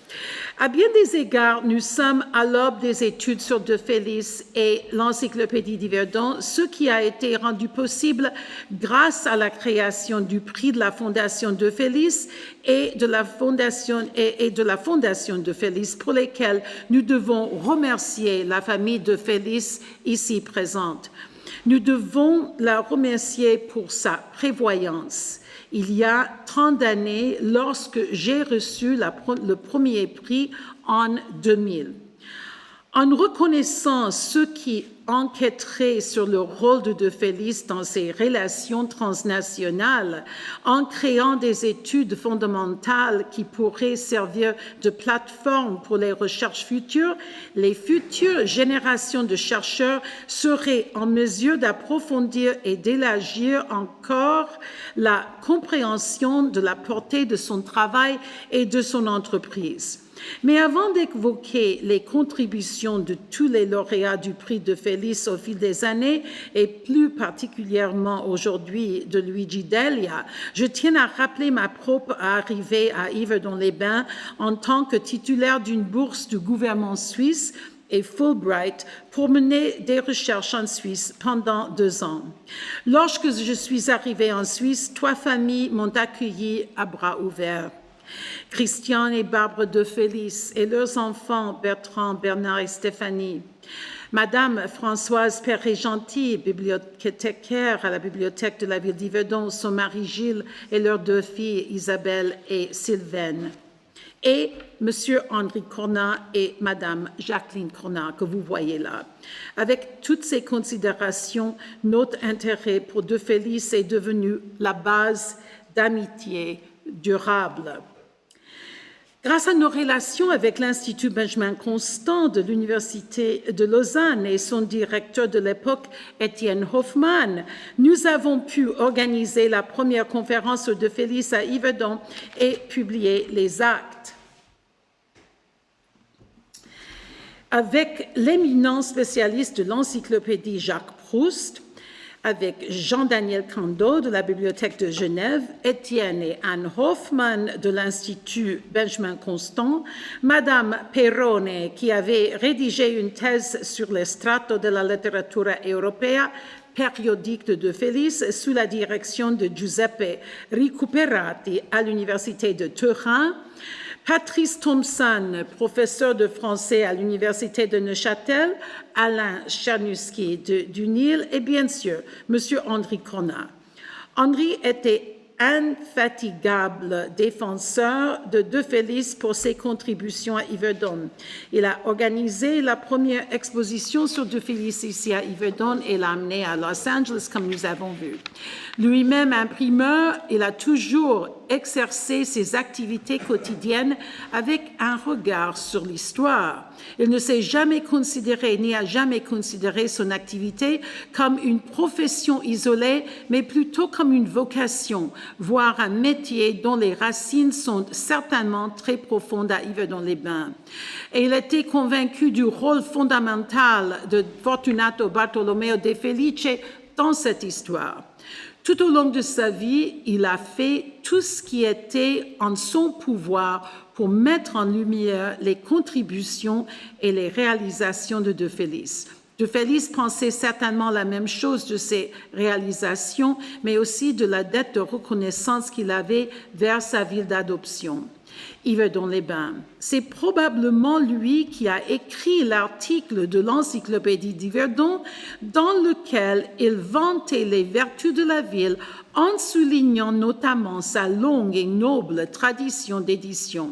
Speaker 8: À bien des égards, nous sommes à l'aube des études sur De Félix et l'encyclopédie d'Yverdon, ce qui a été rendu possible grâce à la création du prix de la Fondation De Félix et de la Fondation De Félix, pour lesquels nous devons remercier la famille De Félix ici présente. Nous devons la remercier pour sa prévoyance. Il y a 30 années, lorsque j'ai reçu le premier prix en 2000. En reconnaissant ceux qui enquêteraient sur le rôle de Félix dans ses relations transnationales, en créant des études fondamentales qui pourraient servir de plateforme pour les recherches futures, les futures générations de chercheurs seraient en mesure d'approfondir et d'élargir encore la compréhension de la portée de son travail et de son entreprise. Mais avant d'évoquer les contributions de tous les lauréats du prix De Félix au fil des années, et plus particulièrement aujourd'hui de Luigi Delia, je tiens à rappeler ma propre arrivée à Yverdon-les-Bains en tant que titulaire d'une bourse du gouvernement suisse et Fulbright pour mener des recherches en Suisse pendant 2 ans. Lorsque je suis arrivée en Suisse, 3 familles m'ont accueillie à bras ouverts. Christian et Barbara de Félix et leurs enfants Bertrand, Bernard et Stéphanie, Madame Françoise Perret-Gentil, bibliothécaire à la bibliothèque de la ville d'Yverdon, son mari Gilles et leurs 2 filles Isabelle et Sylvaine, et Monsieur Henri Cornat et Madame Jacqueline Cornat, que vous voyez là. Avec toutes ces considérations, notre intérêt pour De Félix est devenu la base d'amitié durable. Grâce à nos relations avec l'Institut Benjamin Constant de l'Université de Lausanne et son directeur de l'époque, Étienne Hoffmann, nous avons pu organiser la première conférence sur De Félix à Yverdon et publier les actes. Avec l'éminent spécialiste de l'encyclopédie Jacques Proust, avec Jean-Daniel Cando de la Bibliothèque de Genève, Étienne et Anne Hoffmann de l'Institut Benjamin Constant, Madame Perrone, qui avait rédigé une thèse sur le strato de la letteratura europea, périodique de De Félix, sous la direction de Giuseppe Recuperati à l'Université de Turin, Patrice Thompson, professeur de français à l'Université de Neuchâtel, Alain Czernuski du Nil et bien sûr, M. Henri Cornat. Henri était infatigable défenseur de De Félix pour ses contributions à Yverdon. Il a organisé la première exposition sur De Félix ici à Yverdon et l'a amené à Los Angeles, comme nous avons vu. Lui-même imprimeur, il a toujours exercé ses activités quotidiennes avec un regard sur l'histoire. Il ne s'est jamais considéré, ni a jamais considéré son activité comme une profession isolée, mais plutôt comme une vocation, voire un métier dont les racines sont certainement très profondes à Yverdon-les-Bains. Et il était convaincu du rôle fondamental de Fortunato Bartolomeo de Felice dans cette histoire. Tout au long de sa vie, il a fait tout ce qui était en son pouvoir pour mettre en lumière les contributions et les réalisations de De Félix. De Félix pensait certainement la même chose de ses réalisations, mais aussi de la dette de reconnaissance qu'il avait vers sa ville d'adoption, Yverdon-les-Bains. C'est probablement lui qui a écrit l'article de l'encyclopédie d'Yverdon dans lequel il vantait les vertus de la ville en soulignant notamment sa longue et noble tradition d'édition.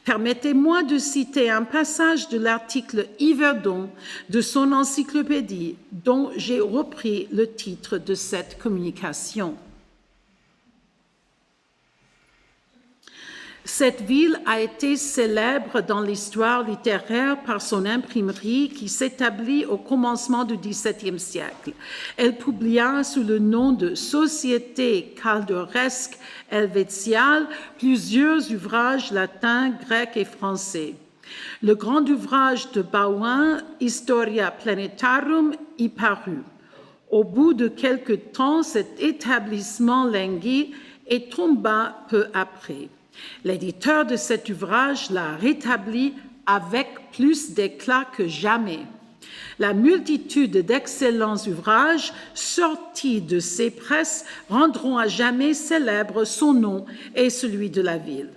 Speaker 8: Permettez-moi de citer un passage de l'article Yverdon de son encyclopédie dont j'ai repris le titre de cette communication. Cette ville a été célèbre dans l'histoire littéraire par son imprimerie qui s'établit au commencement du XVIIe siècle. Elle publia sous le nom de Société calderesque helvétiale plusieurs ouvrages latins, grecs et français. Le grand ouvrage de Bauhain, Historia Planetarum, y parut. Au bout de quelque temps, cet établissement languit et tomba peu après. L'éditeur de cet ouvrage l'a rétabli avec plus d'éclat que jamais. La multitude d'excellents ouvrages sortis de ces presses rendront à jamais célèbre son nom et celui de la ville.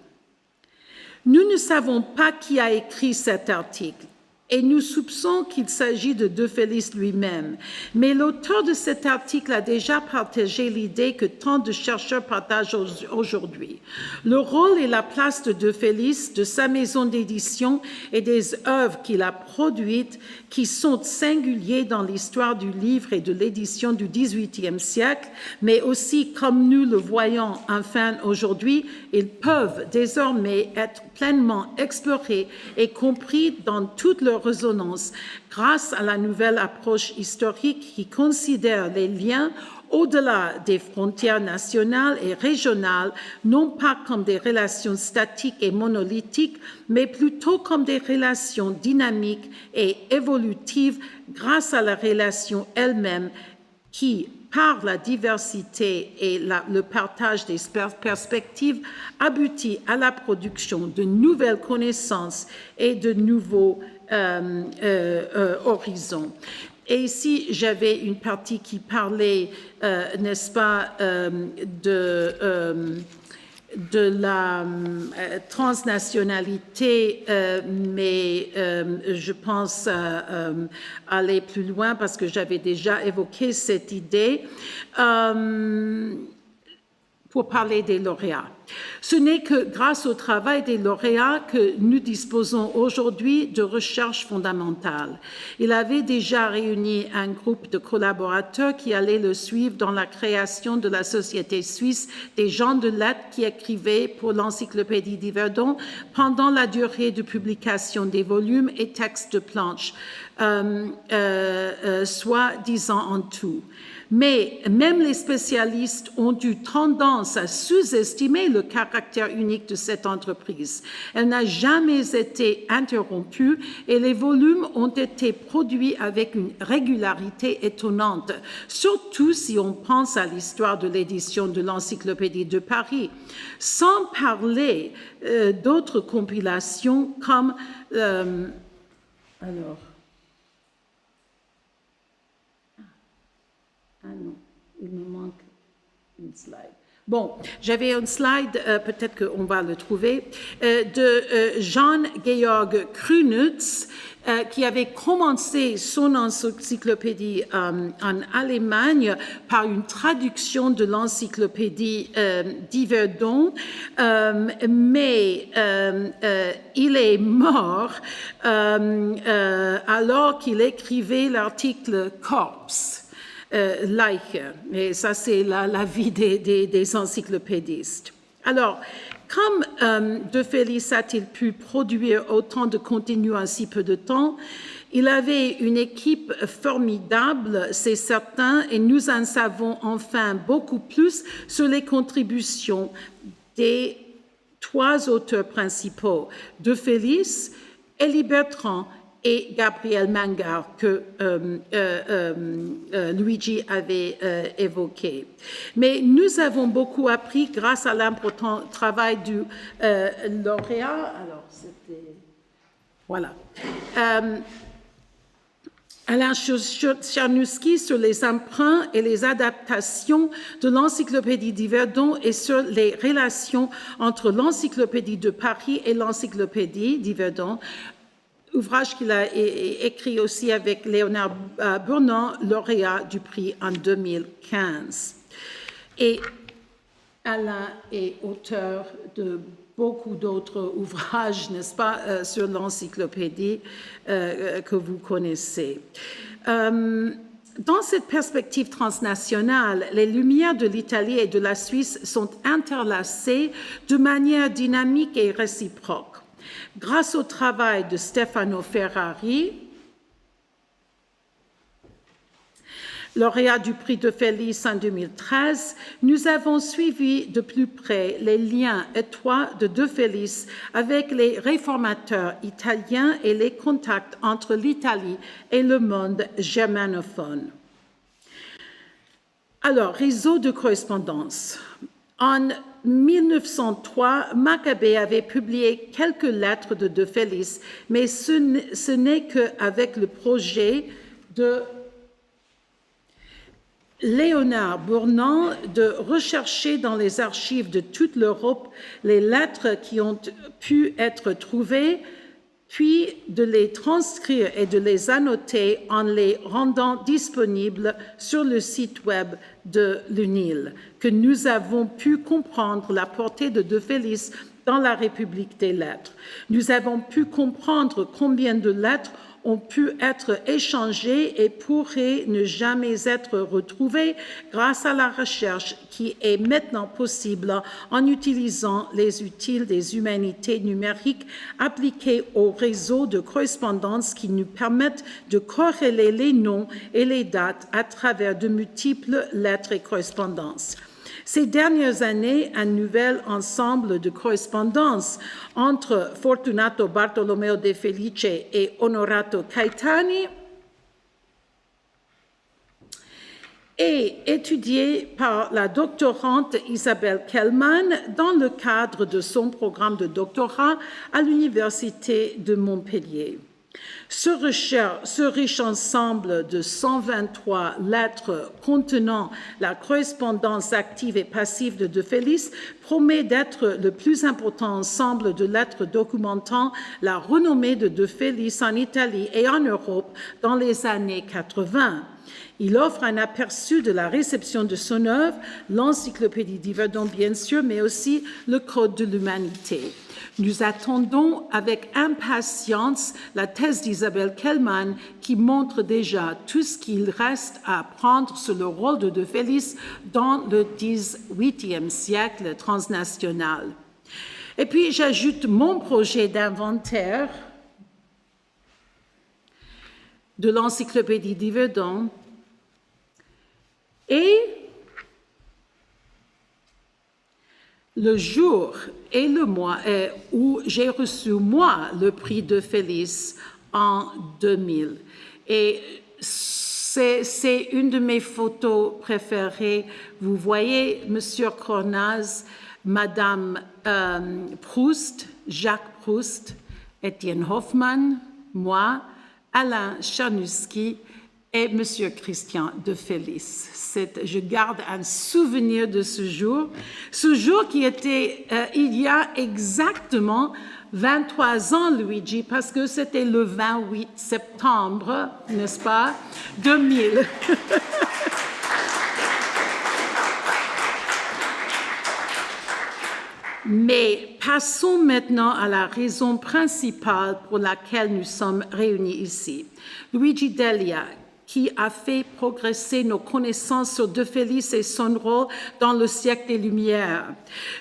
Speaker 8: Nous ne savons pas qui a écrit cet article et nous soupçonnons qu'il s'agit de De Félix lui-même. Mais l'auteur de cet article a déjà partagé l'idée que tant de chercheurs partagent aujourd'hui. Le rôle et la place de De Félix, de sa maison d'édition et des œuvres qu'il a produites qui sont singuliers dans l'histoire du livre et de l'édition du XVIIIe siècle, mais aussi, comme nous le voyons enfin aujourd'hui, ils peuvent désormais être pleinement explorés et compris dans toute leur résonance grâce à la nouvelle approche historique qui considère les liens au-delà des frontières nationales et régionales, non pas comme des relations statiques et monolithiques, mais plutôt comme des relations dynamiques et évolutives grâce à la relation elle-même qui, par la diversité et le partage des perspectives, aboutit à la production de nouvelles connaissances et de nouveaux horizons. Et ici, j'avais une partie qui parlait, n'est-ce pas, de la transnationalité, mais je pense aller plus loin parce que j'avais déjà évoqué cette idée pour parler des lauréats. Ce n'est que grâce au travail des lauréats que nous disposons aujourd'hui de recherche fondamentale. Il avait déjà réuni un groupe de collaborateurs qui allaient le suivre dans la création de la Société suisse des gens de lettres qui écrivaient pour l'encyclopédie d'Yverdon pendant la durée de publication des volumes et textes de planches, soit 10 ans en tout. Mais même les spécialistes ont eu tendance à sous-estimer le caractère unique de cette entreprise. Elle n'a jamais été interrompue et les volumes ont été produits avec une régularité étonnante, surtout si on pense à l'histoire de l'édition de l'Encyclopédie de Paris, sans parler d'autres compilations comme... Ah non, il me manque une slide. Bon, j'avais une slide, peut-être qu'on va le trouver, de Jean-Georg Krünitz, qui avait commencé son encyclopédie en Allemagne par une traduction de l'encyclopédie d'Yverdon, mais il est mort alors qu'il écrivait l'article Corpse. Leiche. Et ça, c'est la vie des encyclopédistes. Alors, comme De Felice a-t-il pu produire autant de contenu en si peu de temps? Il avait une équipe formidable, c'est certain, et nous en savons enfin beaucoup plus sur les contributions des 3 auteurs principaux, De Felice, Élie Bertrand et Gabriel Mangard, que Luigi avait évoqué. Mais nous avons beaucoup appris grâce à l'important travail du lauréat. Alors, c'était... Voilà. Alain Czarnowski sur les emprunts et les adaptations de l'encyclopédie d'Yverdon et sur les relations entre l'encyclopédie de Paris et l'encyclopédie d'Yverdon, ouvrage qu'il a écrit aussi avec Léonard Bournon, lauréat du prix en 2015. Et Alain est auteur de beaucoup d'autres ouvrages, n'est-ce pas, sur l'encyclopédie que vous connaissez. Dans cette perspective transnationale, les lumières de l'Italie et de la Suisse sont interlacées de manière dynamique et réciproque. Grâce au travail de Stefano Ferrari, lauréat du prix de Felice en 2013, nous avons suivi de plus près les liens étroits de De Felice avec les réformateurs italiens et les contacts entre l'Italie et le monde germanophone. Alors, réseau de correspondance. En 1903, Maccabée avait publié quelques lettres de De Felice, mais ce n'est qu'avec le projet de Léonard Bournon de rechercher dans les archives de toute l'Europe les lettres qui ont pu être trouvées, puis de les transcrire et de les annoter en les rendant disponibles sur le site web de l'UNIL, que nous avons pu comprendre la portée de De Felice dans la République des lettres. Nous avons pu comprendre combien de lettres ont pu être échangées et pourraient ne jamais être retrouvées grâce à la recherche qui est maintenant possible en utilisant les outils des humanités numériques appliqués au réseau de correspondance qui nous permettent de corréler les noms et les dates à travers de multiples lettres et correspondances. Ces dernières années, un nouvel ensemble de correspondances entre Fortunato Bartolomeo De Felice et Onorato Caetani est étudié par la doctorante Isabelle Kellman dans le cadre de son programme de doctorat à l'Université de Montpellier. Ce riche ensemble de 123 lettres contenant la correspondance active et passive de De Felice promet d'être le plus important ensemble de lettres documentant la renommée de De Felice en Italie et en Europe dans les années 80. Il offre un aperçu de la réception de son œuvre, l'encyclopédie d'Yverdon bien sûr, mais aussi le Code de l'humanité. Nous attendons avec impatience la thèse d'Isabelle Kellmann qui montre déjà tout ce qu'il reste à apprendre sur le rôle de De Felice dans le XVIIIe siècle transnational. Et puis j'ajoute mon projet d'inventaire de l'encyclopédie d'Yverdon et le jour et le mois où j'ai reçu, moi, le prix De Felice en 2000. Et c'est une de mes photos préférées. Vous voyez Monsieur Cornaz, Madame Proust, Jacques Proust, Étienne Hoffmann, moi, Alain Charnusky et Monsieur Christian De Felice. Je garde un souvenir de ce jour qui était il y a exactement 23 ans, Luigi, parce que c'était le 28 septembre, n'est-ce pas, 2000. Mais passons maintenant à la raison principale pour laquelle nous sommes réunis ici. Luigi Delia, qui a fait progresser nos connaissances sur De Felice et son rôle dans le siècle des Lumières.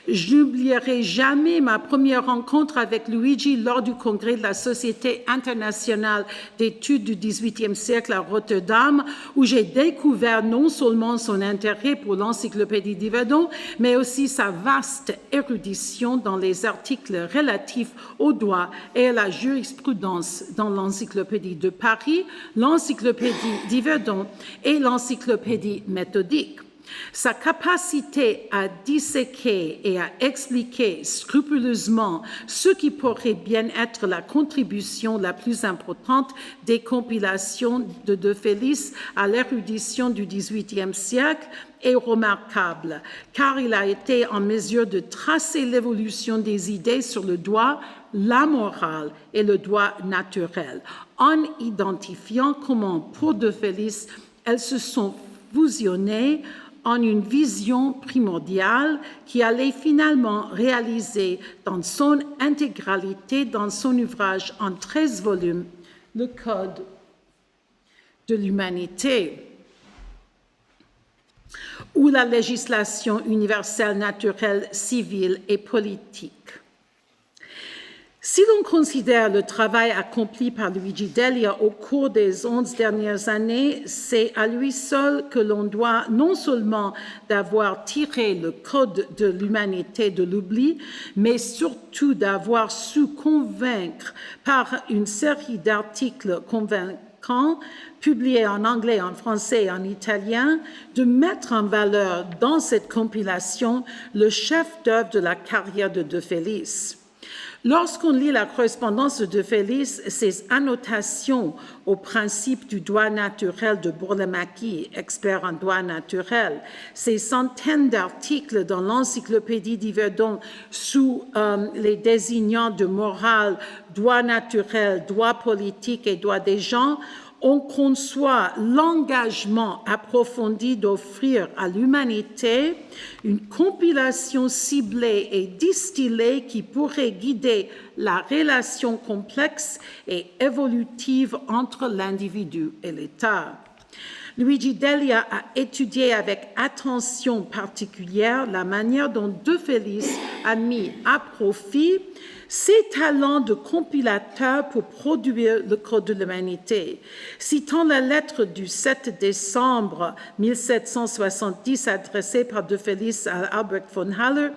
Speaker 8: Je n'oublierai jamais ma première rencontre avec Luigi lors du congrès de la Société internationale d'études du XVIIIe siècle à Rotterdam, où j'ai découvert non seulement son intérêt pour l'encyclopédie d'Yverdon, mais aussi sa vaste érudition dans les articles relatifs au droit et à la jurisprudence dans l'encyclopédie de Paris, l'encyclopédie d'Yverdon et l'encyclopédie méthodique. Sa capacité à disséquer et à expliquer scrupuleusement ce qui pourrait bien être la contribution la plus importante des compilations de De Felice à l'érudition du XVIIIe siècle est remarquable, car il a été en mesure de tracer l'évolution des idées sur le droit, la morale et le droit naturel, en identifiant comment, pour De Felice, elles se sont fusionnées en une vision primordiale qui allait finalement réaliser dans son intégralité dans son ouvrage en 13 volumes, le Code de l'humanité, ou la législation universelle, naturelle, civile et politique. Si l'on considère le travail accompli par Luigi Delia au cours des 11 dernières années, c'est à lui seul que l'on doit non seulement d'avoir tiré le Code de l'humanité de l'oubli, mais surtout d'avoir su convaincre par une série d'articles convaincants, publiés en anglais, en français et en italien, de mettre en valeur dans cette compilation le chef-d'œuvre de la carrière de De Felice. Lorsqu'on lit la correspondance de De Felice, ses annotations au principe du droit naturel de Burlamaqui, expert en droit naturel, ses centaines d'articles dans l'encyclopédie d'Yverdon sous les désignants de morale, droit naturel, droit politique et droit des gens, on conçoit l'engagement approfondi d'offrir à l'humanité une compilation ciblée et distillée qui pourrait guider la relation complexe et évolutive entre l'individu et l'État. Luigi Delia a étudié avec attention particulière la manière dont De Felice a mis à profit ses talents de compilateur pour produire le Code de l'humanité. Citant la lettre du 7 décembre 1770 adressée par De Felice à Albert von Haller,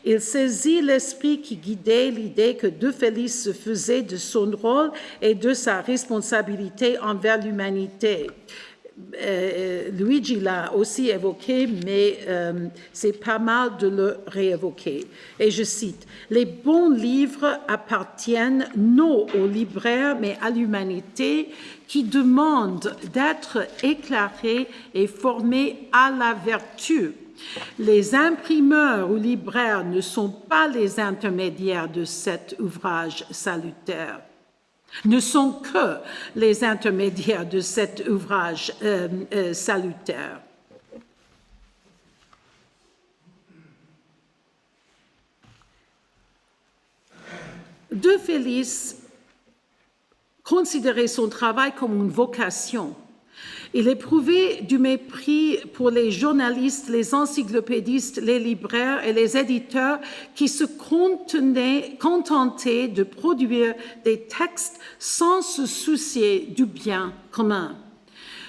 Speaker 8: il saisit l'esprit qui guidait l'idée que De Felice se faisait de son rôle et de sa responsabilité envers l'humanité. Luigi l'a aussi évoqué, mais c'est pas mal de le réévoquer. Et je cite, « Les bons livres appartiennent non aux libraires, mais à l'humanité qui demande d'être éclairée et formée à la vertu. Les imprimeurs ou libraires ne sont pas les intermédiaires de cet ouvrage salutaire. Ne sont que les intermédiaires de cet ouvrage salutaire. » De Felice considérait son travail comme une vocation. Il éprouvait du mépris pour les journalistes, les encyclopédistes, les libraires et les éditeurs qui se contentaient de produire des textes sans se soucier du bien commun.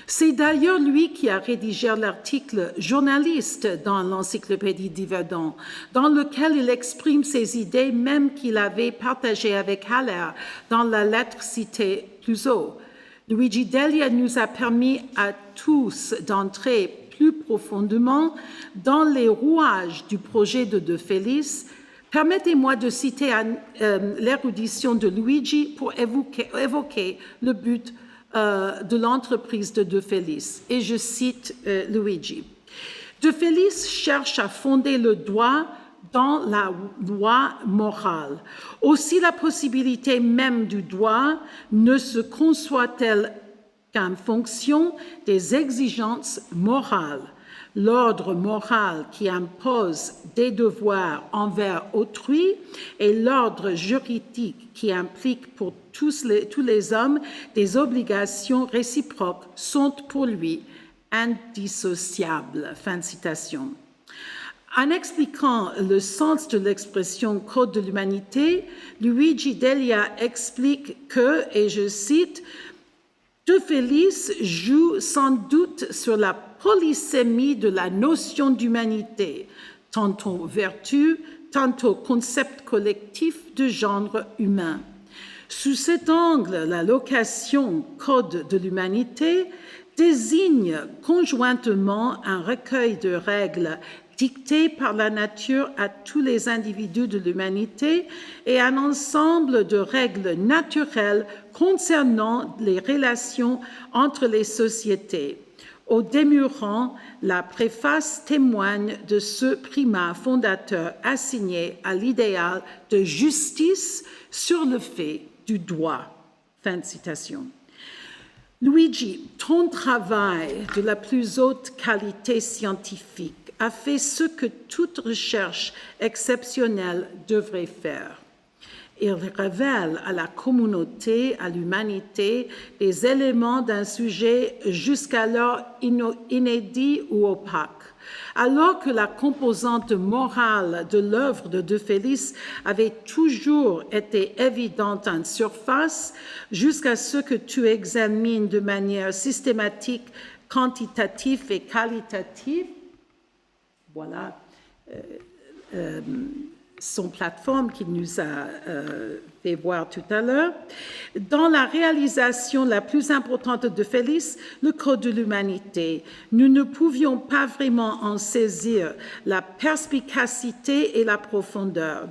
Speaker 8: C'est d'ailleurs lui qui a rédigé l'article « Journaliste » dans l'encyclopédie d'Yverdon, dans lequel il exprime ses idées même qu'il avait partagées avec Haller dans la lettre citée plus haut. Luigi Delia nous a permis à tous d'entrer plus profondément dans les rouages du projet de De Felice. Permettez-moi de citer l'érudition de Luigi pour évoquer le but de l'entreprise de De Felice. Et je cite Luigi. « De Felice cherche à fonder le droit dans la loi morale. Aussi la possibilité même du droit ne se conçoit-elle qu'en fonction des exigences morales. L'ordre moral qui impose des devoirs envers autrui et l'ordre juridique qui implique pour tous les hommes des obligations réciproques sont pour lui indissociables. » Fin de citation. En expliquant le sens de l'expression « Code de l'humanité », Luigi Delia explique que, et je cite, « De Felice joue sans doute sur la polysémie de la notion d'humanité, tantôt vertu, tantôt concept collectif de genre humain. Sous cet angle, la location « Code de l'humanité » désigne conjointement un recueil de règles dictées par la nature à tous les individus de l'humanité et un ensemble de règles naturelles concernant les relations entre les sociétés. Au demeurant, la préface témoigne de ce primat fondateur assigné à l'idéal de justice sur le fait du droit. » Fin de citation. Luigi, ton travail de la plus haute qualité scientifique a fait ce que toute recherche exceptionnelle devrait faire. Il révèle à la communauté, à l'humanité, les éléments d'un sujet jusqu'alors inédit ou opaque. Alors que la composante morale de l'œuvre de De Felice avait toujours été évidente en surface, jusqu'à ce que tu examines de manière systématique, quantitative et qualitative, voilà son plateforme qu'il nous a fait voir tout à l'heure. Dans la réalisation la plus importante de Felice, le Code de l'humanité, nous ne pouvions pas vraiment en saisir la perspicacité et la profondeur.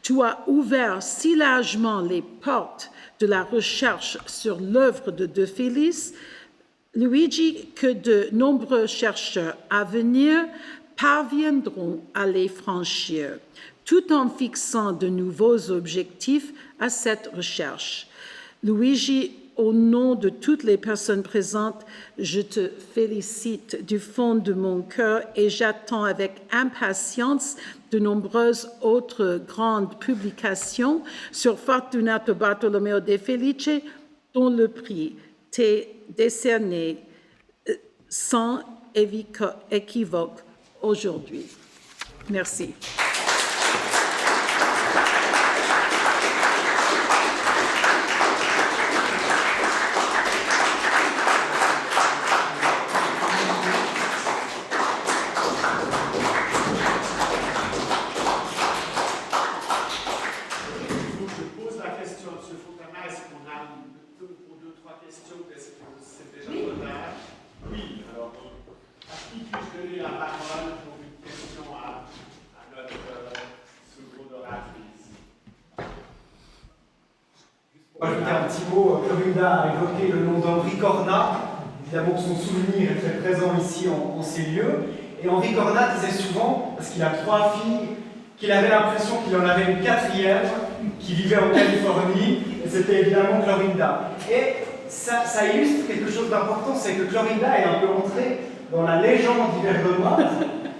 Speaker 8: Tu as ouvert si largement les portes de la recherche sur l'œuvre de De Felice, Luigi, que de nombreux chercheurs à venir parviendront à les franchir, tout en fixant de nouveaux objectifs à cette recherche. Luigi, au nom de toutes les personnes présentes, je te félicite du fond de mon cœur et j'attends avec impatience de nombreuses autres grandes publications sur Fortunato Bartolomeo de Felice, dont le prix t'est décerné sans équivoque aujourd'hui. Merci.
Speaker 1: Est-ce qu'on a pour 2-3 questions? Est-ce que c'est déjà trop tard? Oui.
Speaker 4: propos, Clorinda a évoqué le nom d'Henri Cornat. Évidemment que son souvenir est très présent ici en ces lieux. Et Henri Cornat disait souvent, parce qu'il a 3 filles, qu'il avait l'impression qu'il en avait une 4e qui vivait en Californie, et c'était évidemment Clorinda. Et ça illustre quelque chose d'important, c'est que Clorinda est un peu entrée dans la légende hivernoise,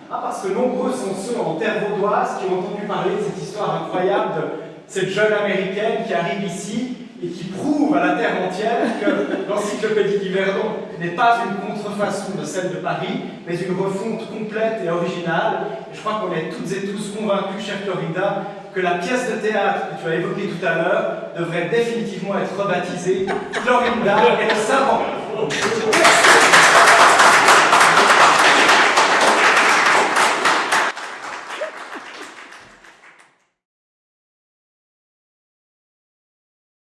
Speaker 4: parce que nombreux sont ceux en terre vaudoise qui ont entendu parler de cette histoire incroyable de cette jeune américaine qui arrive ici et qui prouve à la terre entière que l'encyclopédie d'Yverdon n'est pas une contrefaçon de celle de Paris, mais une refonte complète et originale. Et je crois qu'on est toutes et tous convaincus, chère Clorinda, que la pièce de théâtre que tu as évoquée tout à l'heure devrait définitivement être rebaptisée Clorinda et le savant.